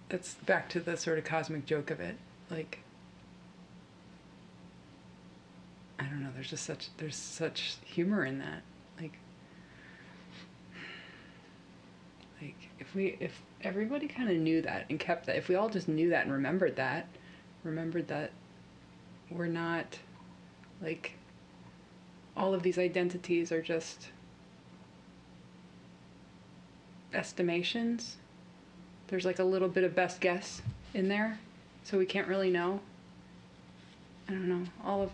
That's back to the sort of cosmic joke of it. Like, I don't know, there's such humor in that. Like if everybody kind of knew that and kept that, if we all just knew that and remembered that we're not, like, all of these identities are just estimations. There's like a little bit of best guess in there, so we can't really know. I don't know,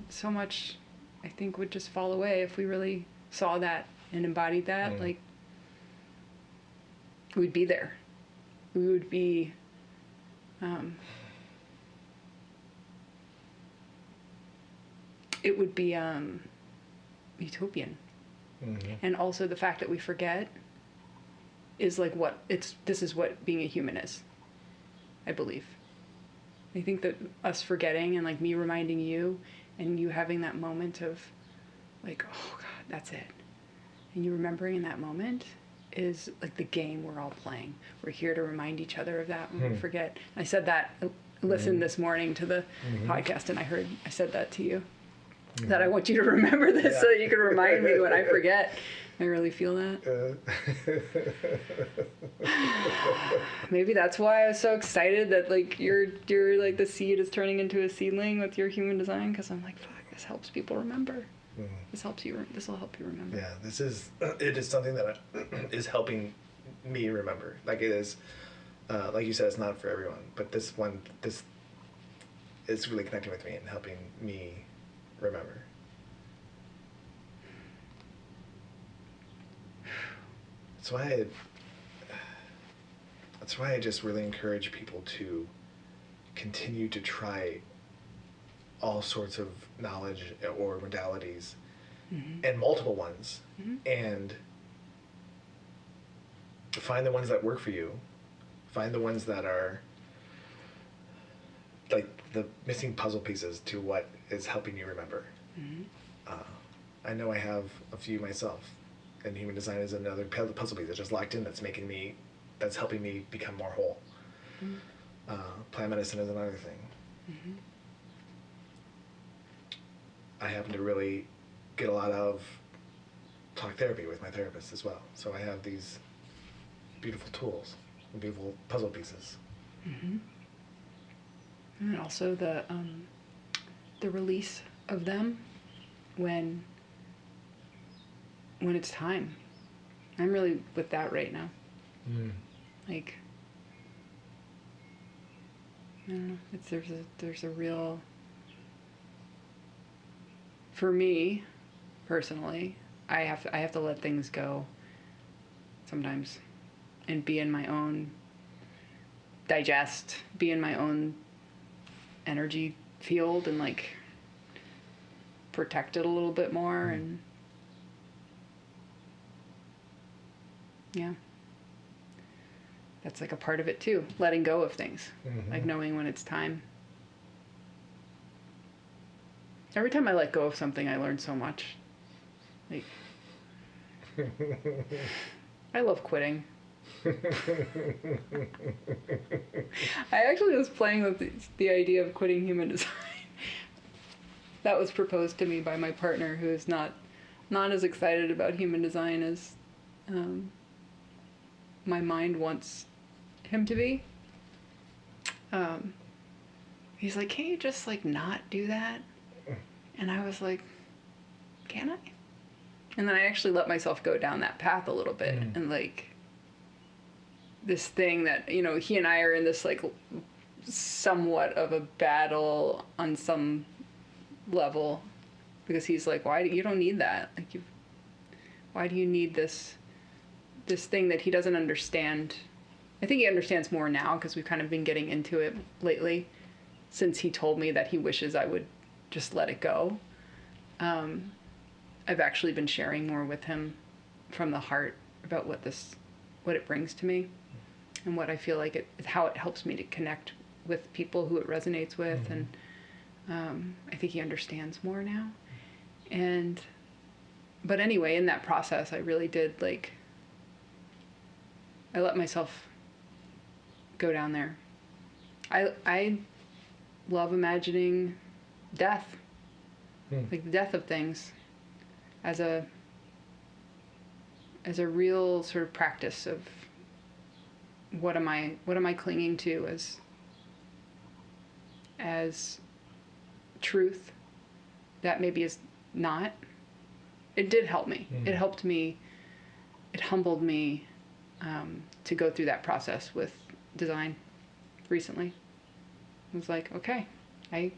so much I think would just fall away if we really saw that and embodied that. Like, we'd be there. We would be it would be utopian. And also the fact that we forget is like this is what being a human is, I believe. I think that us forgetting and, like, me reminding you and you having that moment of, like, oh God, that's it, and you remembering in that moment is like the game we're all playing. We're here to remind each other of that when we forget. I said that, listened this morning to the podcast, and I said that to you, that I want you to remember this so that you can remind me when I forget. I really feel that. Maybe that's why I was so excited that, like, you're like, the seed is turning into a seedling with your human design, because I'm like, fuck, this helps people remember. This will help you remember. Yeah, it is something that is helping me remember. Like, it is, like you said, it's not for everyone, but this is really connecting with me and helping me remember. That's why I just really encourage people to continue to try all sorts of knowledge or modalities, and multiple ones, and find the ones that work for you. Find the ones that are like the missing puzzle pieces to what is helping you remember. I know I have a few myself, and human design is another puzzle piece that's just locked in, that's helping me become more whole. Plant medicine is another thing. I happen to really get a lot of talk therapy with my therapist as well. So I have these beautiful tools, beautiful puzzle pieces. And also the release of them when it's time. I'm really with that right now. Like, I don't know. There's a real, for me personally, I have to let things go sometimes and be in my own be in my own energy field, and, like, protect it a little bit more. And yeah, that's like a part of it too, letting go of things, like knowing when it's time. Every time I let go of something, I learn so much. Like, I love quitting. I actually was playing with the idea of quitting human design. That was proposed to me by my partner, who is not as excited about human design as my mind wants him to be. He's like, can't you just like not do that? And I was like, can I? And then I actually let myself go down that path a little bit, and like this thing that, you know, he and I are in this like somewhat of a battle on some level, because he's like, why you don't need that? Like, why do you need this thing that he doesn't understand? I think he understands more now, because we've kind of been getting into it lately since he told me that he wishes I would just let it go. I've actually been sharing more with him from the heart about what it brings to me, and what I feel like how it helps me to connect with people who it resonates with. And I think he understands more now. But anyway, in that process, I really did, like, I let myself go down there. I love imagining death, like the death of things, as a real sort of practice of what am I clinging to as truth that maybe is not. It did help me. It helped me. It humbled me to go through that process with design recently. It was like, okay, I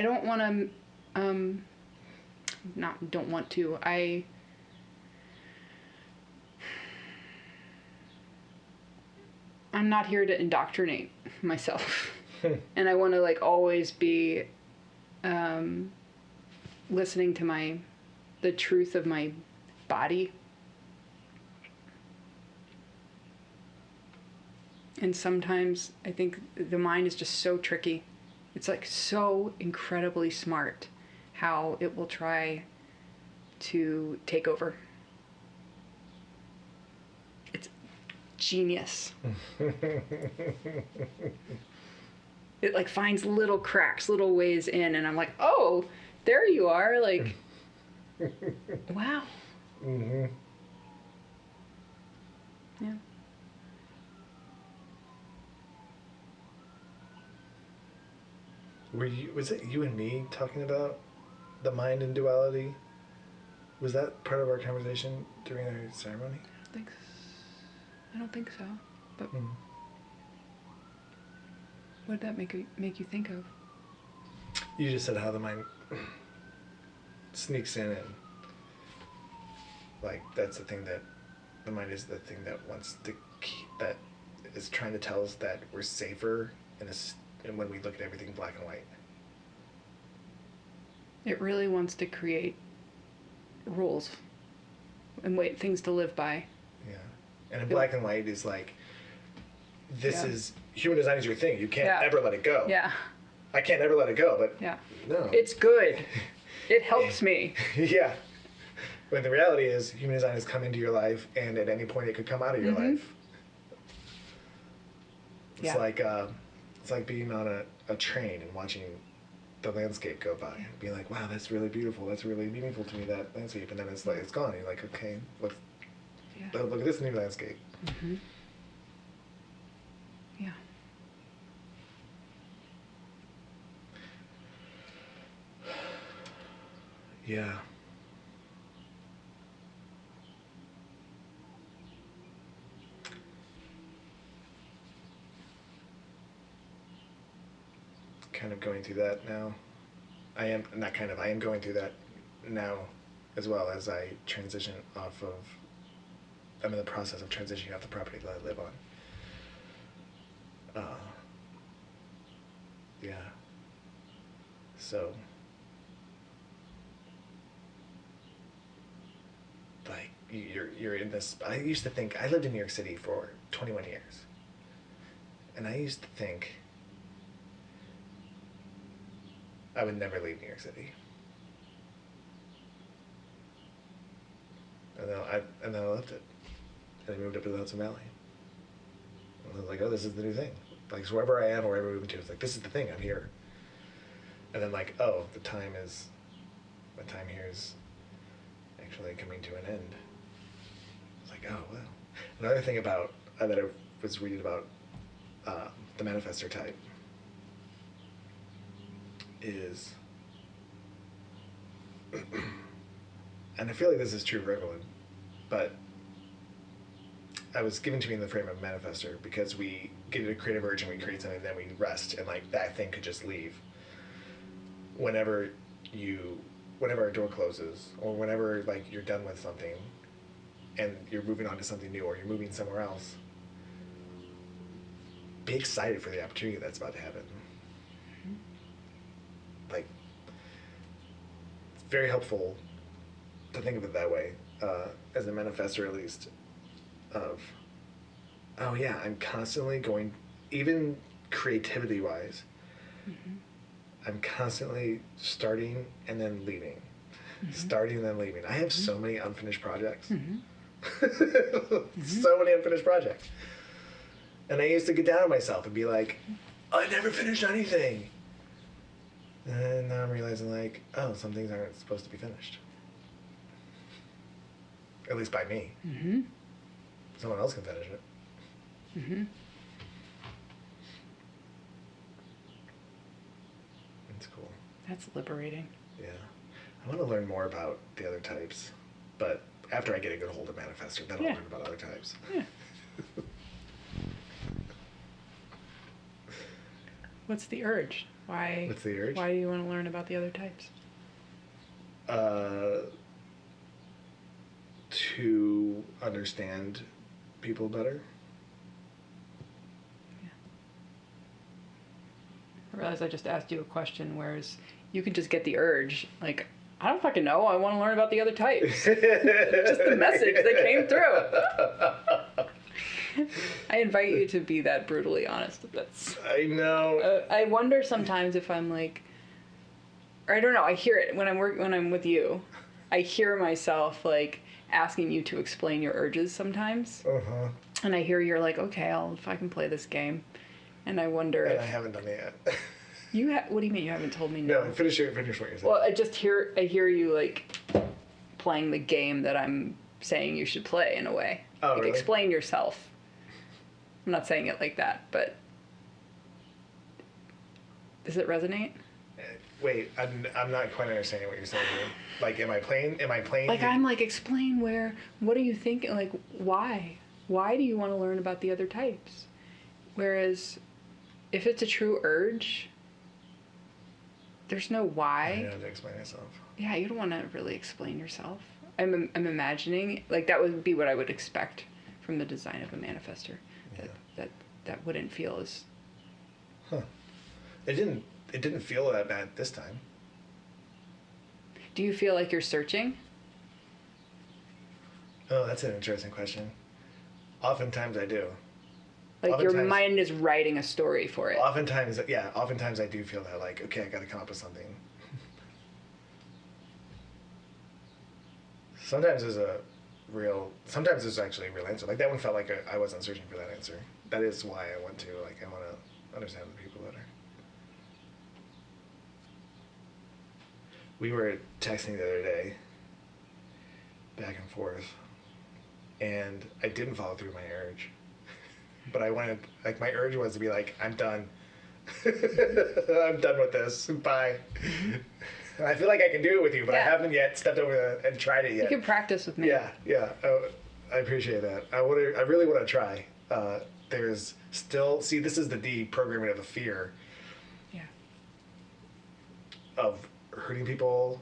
don't want to, don't want to, I'm not here to indoctrinate myself. And I want to, like, always be listening to the truth of my body. And sometimes I think the mind is just so tricky. It's like so incredibly smart how it will try to take over. It's genius. It like finds little cracks, little ways in, and I'm like, oh, there you are, like, wow. Mm-hmm. Yeah. Was it you and me talking about the mind and duality? Was that part of our conversation during our ceremony? I don't think so. But what did that make you think of? You just said how the mind sneaks in, and like that's the thing, that the mind is the thing that wants to keep, that is trying to tell us that we're safer and when we look at everything black and white. It really wants to create rules and things to live by. Yeah. And in black and white is like, this is, human design is your thing. You can't ever let it go. Yeah. I can't ever let it go, but no. It's good. It helps me. Yeah. But the reality is, human design has come into your life, and at any point it could come out of your life. It's like being on a train and watching the landscape go by and being like, wow, that's really beautiful. That's really meaningful to me, that landscape. And then it's like, it's gone. And you're like, okay, look at this new landscape. Mm-hmm. Yeah. Yeah. Kind of going through that now. I am going through that now, as well as I transition off of, I'm in the process of transitioning off the property that I live on. Yeah. So, like, you're in this, I used to think, I lived in New York City for 21 years. And I used to think, I would never leave New York City. And then I left it. And I moved up to the Hudson Valley. And I was like, oh, this is the new thing. Like, so wherever I am or wherever I move to, it's like, this is the thing, I'm here. And then like, oh, my time here is actually coming to an end. I was like, oh, wow. Another thing about, that I was reading about the manifestor type is, and I feel like this is true for everyone, but I was given to me in the frame of manifestor because we get a creative urge and we create something, and then we rest, and like that thing could just leave. Whenever a door closes, or whenever like you're done with something, and you're moving on to something new, or you're moving somewhere else, be excited for the opportunity that's about to happen. Like, it's very helpful to think of it that way, as a manifestor at least, of, oh yeah, I'm constantly going, even creativity wise, I'm constantly starting and then leaving. Starting and then leaving. I have so many unfinished projects. So many unfinished projects. And I used to get down on myself and be like, I never finished anything. And now I'm realizing like, oh, some things aren't supposed to be finished. At least by me. Someone else can finish it. It's cool. That's liberating. Yeah. I want to learn more about the other types, but after I get a good hold of manifestor, then I'll learn about other types. Yeah. What's the urge? Why? What's the urge? Why do you want to learn about the other types? To understand people better. Yeah. I realize I just asked you a question, whereas you can just get the urge, like, I don't fucking know, I want to learn about the other types. Just the message that came through. I invite you to be that brutally honest. That's. I know. I wonder sometimes if I'm like, or I don't know. I hear it when I'm with you. I hear myself like asking you to explain your urges sometimes. And I hear you're like, okay, if I can play this game, and I wonder. And I haven't done it yet. What do you mean you haven't told me? No, finish what you're saying. Well, I hear you like playing the game that I'm saying you should play in a way. Oh, like, really? Explain yourself. I'm not saying it like that, but does it resonate? Wait, I'm not quite understanding what you're saying here. Like, am I playing? Like, I'm like, explain what are you thinking? Like, why? Why do you want to learn about the other types? Whereas, if it's a true urge, there's no why. I don't have to explain myself. Yeah, you don't want to really explain yourself. I'm imagining, like, that would be what I would expect from the design of a manifestor. Yeah. That wouldn't feel as... Huh. It didn't feel that bad this time. Do you feel like you're searching? Oh, that's an interesting question. Oftentimes I do. Like your mind is writing a story for it. Oftentimes I do feel that, like, okay, I gotta come up with something. Sometimes there's actually a real answer. Like, that one felt like I wasn't searching for that answer. That is why I want to understand the people better. We were texting the other day, back and forth, and I didn't follow through my urge. But I wanted, like, my urge was to be like, I'm done. I'm done with this. Bye. I feel like I can do it with you, but I haven't yet stepped over and tried it yet. You can practice with me. Yeah. Oh, I appreciate that. I really want to try. There's still, this is the deprogramming of the fear. Yeah. Of hurting people,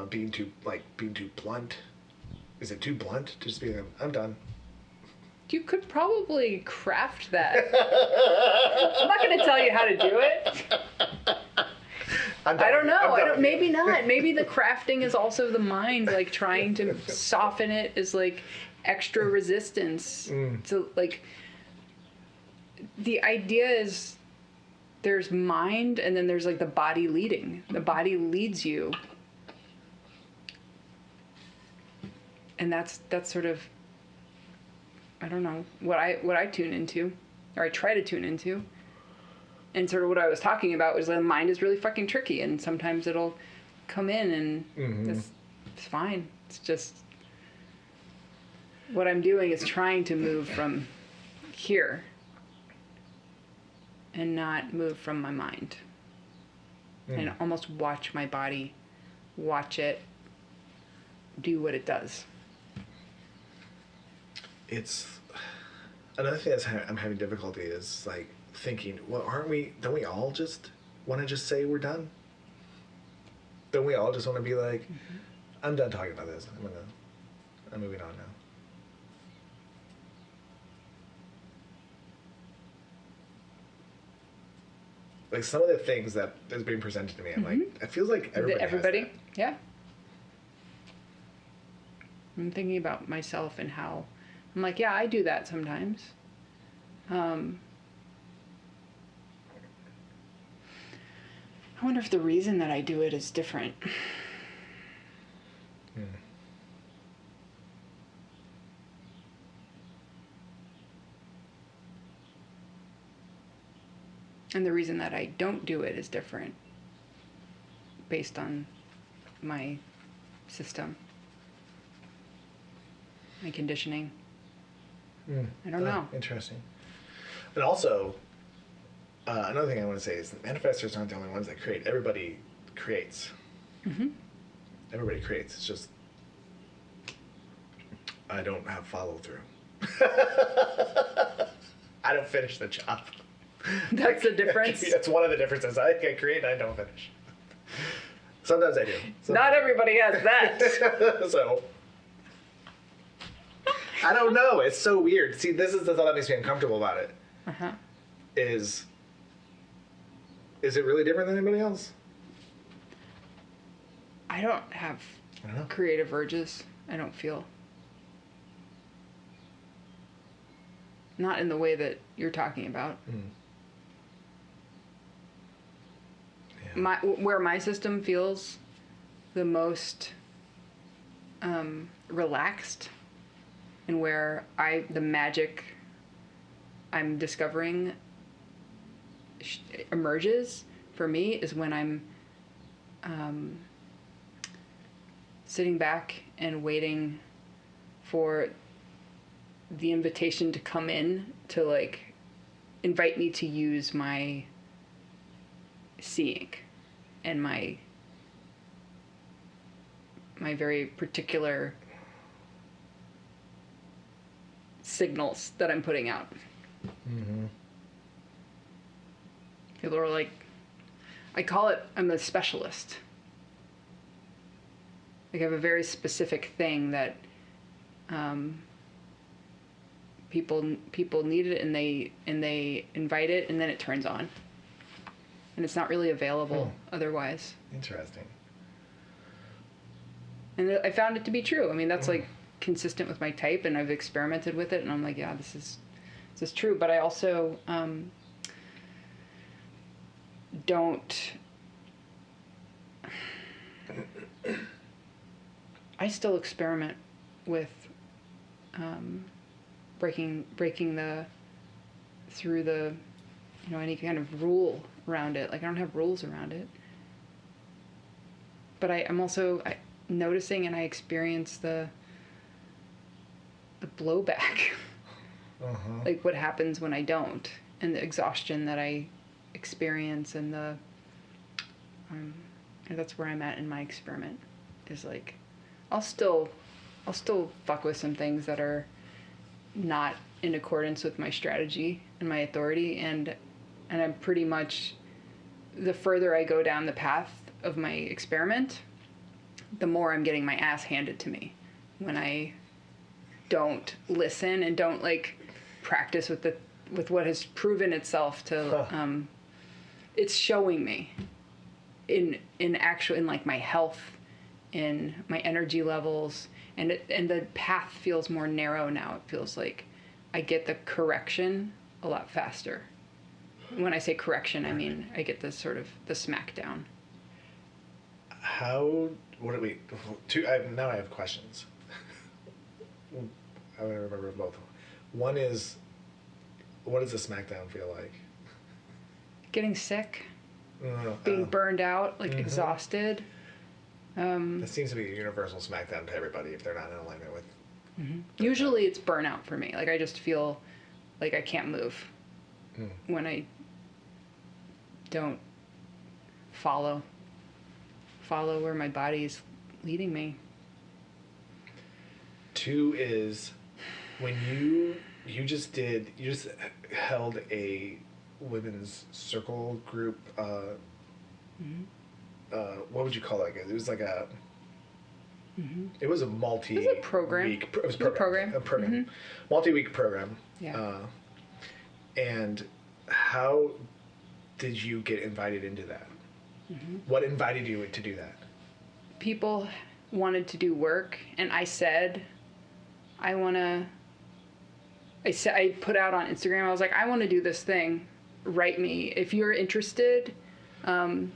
being too blunt. Is it too blunt to just be like, I'm done? You could probably craft that. I'm not going to tell you how to do it. I don't know. Maybe not. Maybe the crafting is also the mind, like, trying to soften it is like extra resistance. So, like, the idea is there's mind, and then there's like the body leading. The body leads you. And that's sort of, I don't know, what I tune into, or I try to tune into. And sort of what I was talking about was the mind is really fucking tricky, and sometimes it'll come in, and it's fine. It's just, what I'm doing is trying to move from here and not move from my mind. And almost watch my body, watch it do what it does. It's another thing I'm having difficulty is like thinking, well, don't we all just want to just say we're done? Don't we all just want to be like, I'm done talking about this. I'm moving on now. Like some of the things that is being presented to me, I'm like, it feels like everybody has that. Yeah. I'm thinking about myself and how I'm like, yeah, I do that sometimes. I wonder if the reason that I do it is different. And the reason that I don't do it is different based on my system, my conditioning. I don't know. Interesting. And also, another thing I want to say is that manifestors aren't the only ones that create. Everybody creates. Everybody creates. It's just I don't have follow through. I don't finish the job. That's the difference. That's one of the differences. I create and I don't finish. Sometimes I do. Not everybody has that. So I don't know. It's so weird. See, this is the thought that makes me uncomfortable about it. Is it really different than anybody else? I don't have creative urges. I don't feel. Not in the way that you're talking about. Where my system feels the most relaxed, and where the magic I'm discovering emerges for me is when I'm sitting back and waiting for the invitation to come in to like invite me to use my seeing and my very particular signals that I'm putting out. People are like, I call it, I'm a specialist. Like I have a very specific thing that people need it, and they invite it, and then it turns on. And it's not really available otherwise. Interesting. And I found it to be true. I mean, that's like consistent with my type, and I've experimented with it, and I'm like, yeah, this is true. But I also I still experiment with breaking through the any kind of rule around it. Like I don't have rules around it. But I'm also noticing, and I experience the blowback. Like what happens when I don't, and the exhaustion that I experience, and and that's where I'm at in my experiment. Is like I'll still fuck with some things that are not in accordance with my strategy and my authority, and I'm pretty much, the further I go down the path of my experiment, the more I'm getting my ass handed to me when I don't listen and don't like practice with what has proven itself to it's showing me in like my health, in my energy levels, and the path feels more narrow now. It feels like I get the correction a lot faster. When I say correction, I mean I get this sort of the smackdown. What do we, now I have questions. I remember both. One is, what does a smackdown feel like? Getting sick, being burned out, like exhausted. That seems to be a universal smackdown to everybody if they're not in alignment with. Usually it's burnout for me. Like I just feel like I can't move when I don't follow where my body's leading me. Two is when you just held a women's circle group. What would you call it? It was like a. It was a multi. It was a program. It was a program. A program. Multi-week program. Yeah. And how did you get invited into that? What invited you to do that? People wanted to do work, and I said, I put out on Instagram, I was like, I want to do this thing. Write me. If you're interested, Interesting.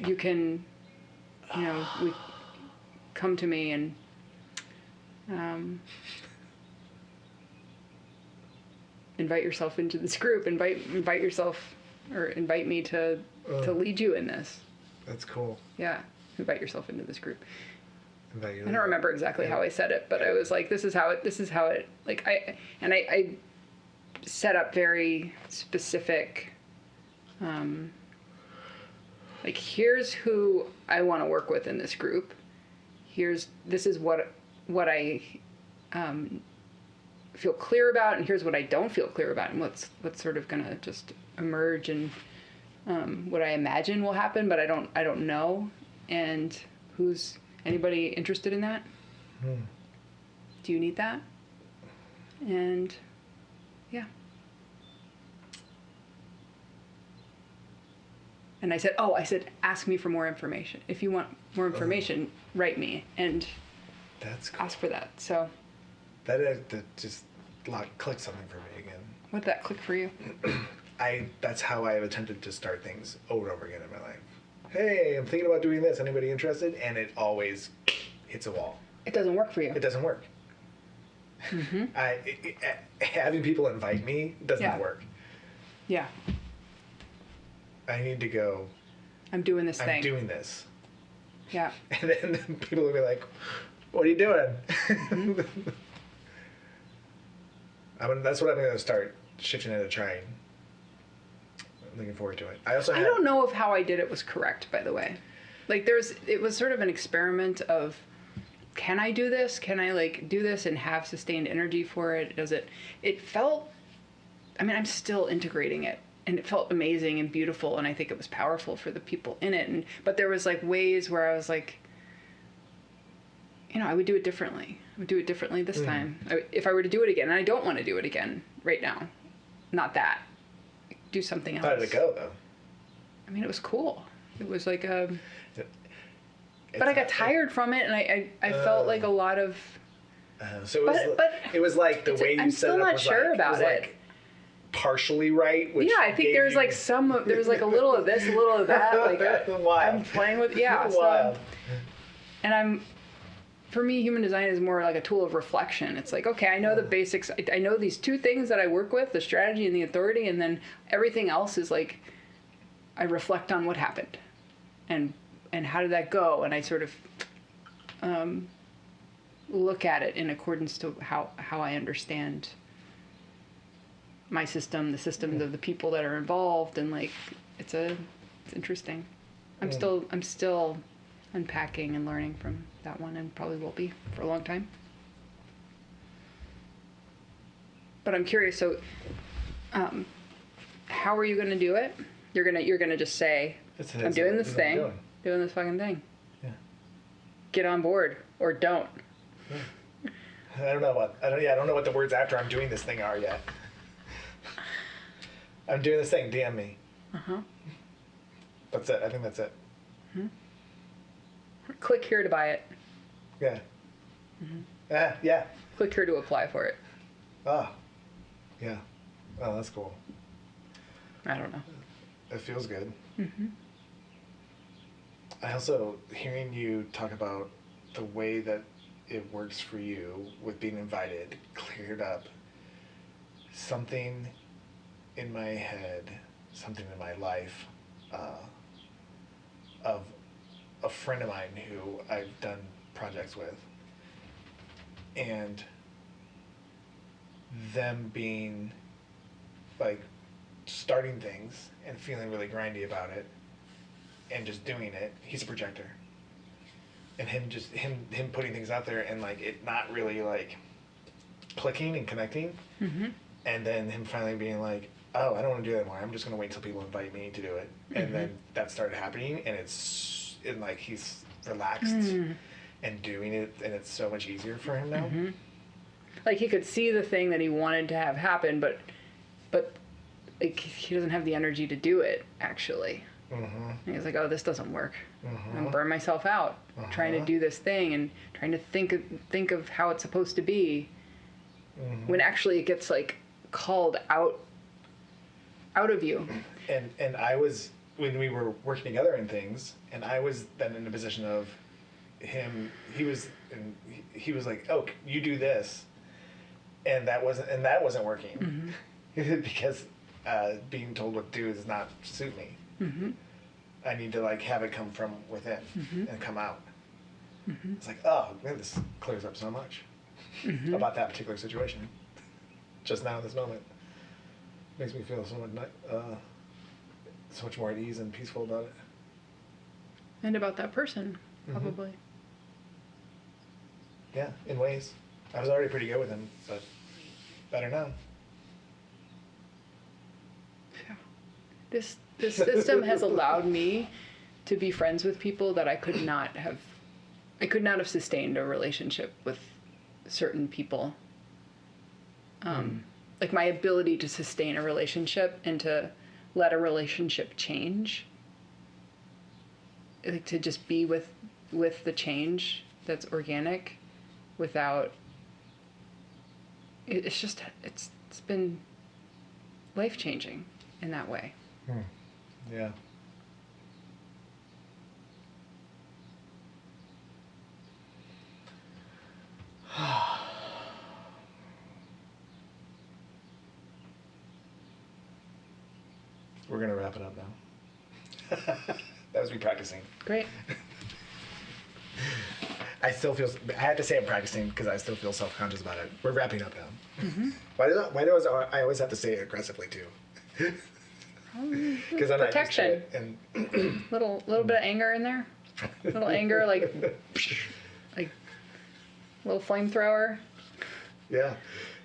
You can, come to me and invite yourself into this group. Invite me to lead you in this. That's cool. Yeah, invite yourself into this group. I don't remember exactly how I said it, but I was like, this is how it, like, I set up very specific, like, here's who I want to work with in this group. This is what I feel clear about, and here's what I don't feel clear about, and what's sort of gonna just emerge, and what I imagine will happen, but I don't know, and who's anybody interested in that? Do you need that? And yeah. And I said, ask me for more information. If you want more information, write me and that's cool. Ask for that. So that just clicked something for me again. What did that click for you? That's how I have attempted to start things over and over again in my life. Hey, I'm thinking about doing this. Anybody interested? And it always hits a wall. It doesn't work for you. It doesn't work. Having people invite me doesn't work. Yeah. I need to go. I'm doing this thing. I'm doing this. Yeah. And then people will be like, what are you doing? That's what I'm going to start shifting into trying. I'm looking forward to it. I don't know if how I did it was correct, by the way. Like it was sort of an experiment of, can I do this? Can I do this and have sustained energy for it? It felt, I'm still integrating it, and it felt amazing and beautiful, and I think it was powerful for the people in it. But there was ways where I was like, I would do it differently. I would do it differently this time. If I were to do it again, and I don't want to do it again right now. Not that. Do something else. How did it go, though? It was cool. It was like but I got tired from it, and I felt like a lot of. It was like the way you I'm set it up. I'm still not sure about it. Partially right. Which I think there's there's a little of this, a little of that. Wild. I'm playing with Wild. And for me, human design is more like a tool of reflection. It's like, okay, I know the basics. I know these two things that I work with, the strategy and the authority, and then everything else is I reflect on what happened and how did that go, and I sort of look at it in accordance to how I understand my system, the systems of the people that are involved, and it's interesting. I'm still unpacking and learning from that one, and probably will be for a long time. But I'm curious. So, how are you going to do it? You're gonna just say, I'm doing this thing, doing this fucking thing. Yeah. Get on board or don't. Yeah. I don't know what the words after I'm doing this thing are yet. I'm doing this thing. DM me. That's it. I think that's it. Click here to buy it. Yeah. Yeah. Click here to apply for it. Oh. Yeah. Oh, that's cool. I don't know. It feels good. Mm-hmm. I also, hearing you talk about the way that it works for you with being invited, cleared up something in my head, something in my life, of a friend of mine who I've done projects with, and them being like starting things and feeling really grindy about it and just doing it. He's a projector, and him putting things out there and like it not really like clicking and connecting, and then him finally being like, oh, I don't want to do that anymore. I'm just going to wait until people invite me to do it. And then that started happening, and like he's relaxed and doing it, and it's so much easier for him now. Like he could see the thing that he wanted to have happen, but like he doesn't have the energy to do it actually. And he's like, oh, this doesn't work. I'm gonna burn myself out trying to do this thing and trying to think of how it's supposed to be, when actually it gets like called out of you. And I was, when we were working together in things, and I was then in a position of him, he was like, oh, you do this, and that wasn't working, because being told what to do does not suit me. I need to like have it come from within and come out. It's like, oh man, this clears up so much about that particular situation. Just now in this moment, makes me feel so much more at ease and peaceful about it. And about that person, probably. Yeah, in ways. I was already pretty good with him, but better now. Yeah. This system has allowed me to be friends with people that I could not have sustained a relationship with certain people. Like my ability to sustain a relationship and to let a relationship change, like to just be with the change that's organic without, it's been life-changing in that way. Yeah. We're going to wrap it up now. That was me practicing. Great. I have to say I'm practicing because I still feel self-conscious about it. We're wrapping up now. Why do I always have to say it aggressively too? Because I'm protection. Not used to it. And little bit of anger in there. Little anger, like little flamethrower. Yeah,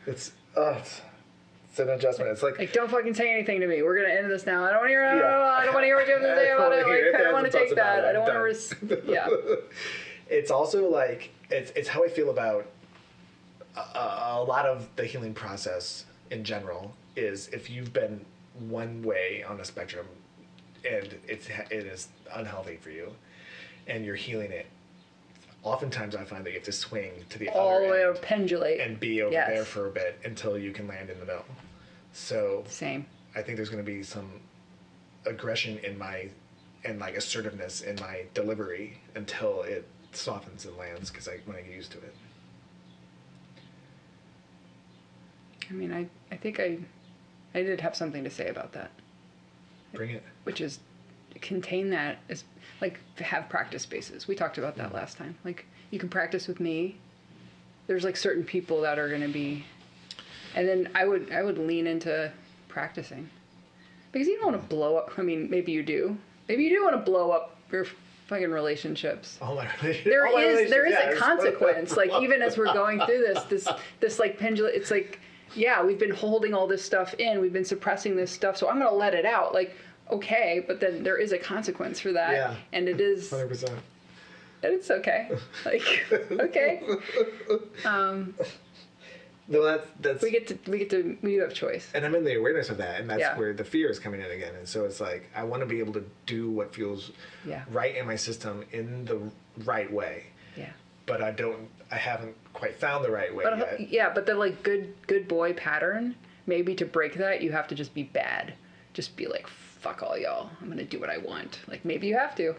it's an adjustment. It's like don't fucking say anything to me. We're gonna end this now. I don't want to hear. I don't want to hear what you have to say about it. Like I don't want to take that. I don't want to. Yeah. It's also like it's how I feel about a lot of the healing process in general. Is if you've been one way on a spectrum, and it is unhealthy for you, and you're healing it. Oftentimes, I find that you have to swing to the all other the way end or pendulate and be over there for a bit until you can land in the middle. So same. I think there's going to be some aggression and like assertiveness in my delivery until it softens and lands when I get used to it. I mean, I think I did have something to say about that. Bring it. Which is contain that as like have practice spaces. We talked about that last time. Like you can practice with me. There's like certain people that are going to be, and then I would lean into practicing because you don't want to blow up. I mean, maybe you do. Maybe you do want to blow up your fucking relationships. All my relationships. There is a consequence. Like even as we're going through this like pendulum, it's like, yeah, we've been holding all this stuff in. We've been suppressing this stuff. So I'm going to let it out. Like, okay, but then there is a consequence for that. Yeah. And it is 100%. And it's okay. Like, okay. No, that's we have choice. And I'm in the awareness of that, and that's where the fear is coming in again. And so it's like I want to be able to do what feels right in my system in the right way. Yeah. But I haven't quite found the right way yet. Yeah, but the like good boy pattern, maybe to break that you have to just be bad. just be like, fuck all y'all, I'm gonna do what I want. Like, maybe you have to.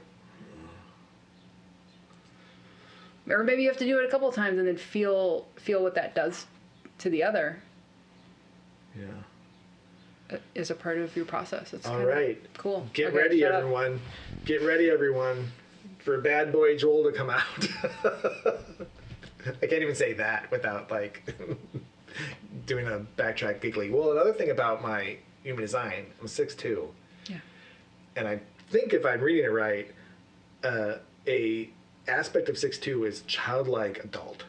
Or maybe you have to do it a couple of times and then feel what that does to the other. Yeah. Is a part of your process. It's all right. Cool. Get ready, everyone. Get ready, everyone, for Bad Boy Joel to come out. I can't even say that without like doing a backtrack giggly. Well, another thing about my human design, I'm 6'2". Yeah. And I think if I'm reading it right, a aspect of 6'2" is childlike adult.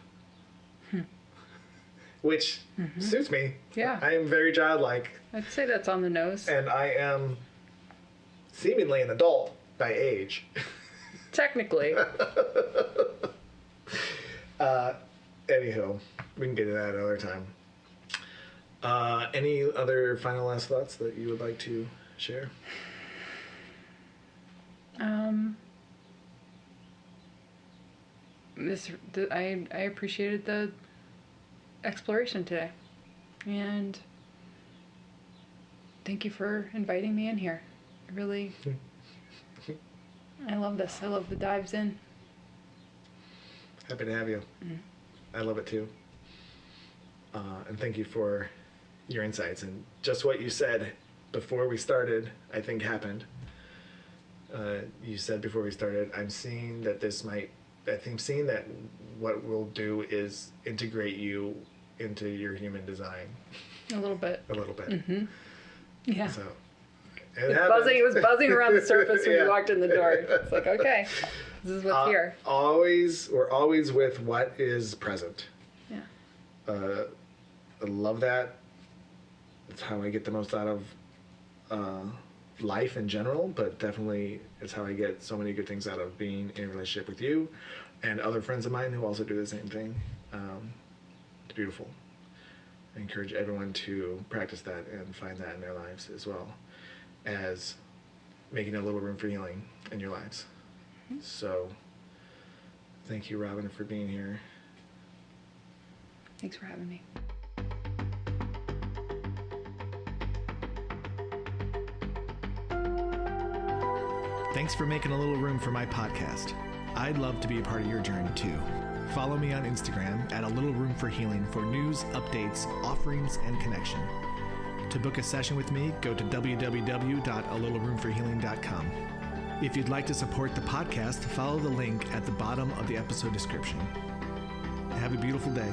Which suits me. Yeah. I am very childlike. I'd say that's on the nose. And I am seemingly an adult by age. Technically. Anywho, we can get to that another time. Any other final last thoughts that you would like to share? I appreciated the exploration today, and thank you for inviting me in here. Really, I love this. I love the dives in. Happy to have you. I love it too. And thank you for your insights. And just what you said before we started, I think happened. You said before we started, I'm seeing that what we'll do is integrate you into your human design. A little bit. A little bit. Mm-hmm. Yeah. So, it was buzzing around the surface when Yeah. you walked in the door. It's like, okay, this is what's here. We're always with what is present. Yeah. I love that. It's how I get the most out of life in general, but definitely it's how I get so many good things out of being in a relationship with you and other friends of mine who also do the same thing. It's beautiful. I encourage everyone to practice that and find that in their lives, as well as making a little room for healing in your lives. Mm-hmm. So thank you, Robin, for being here. Thanks for having me. Thanks for making a little room for my podcast. I'd love to be a part of your journey too. Follow me on Instagram at A Little Room for Healing for news, updates, offerings, and connection. To book a session with me, go to www.alittleroomforhealing.com. If you'd like to support the podcast, follow the link at the bottom of the episode description. Have a beautiful day.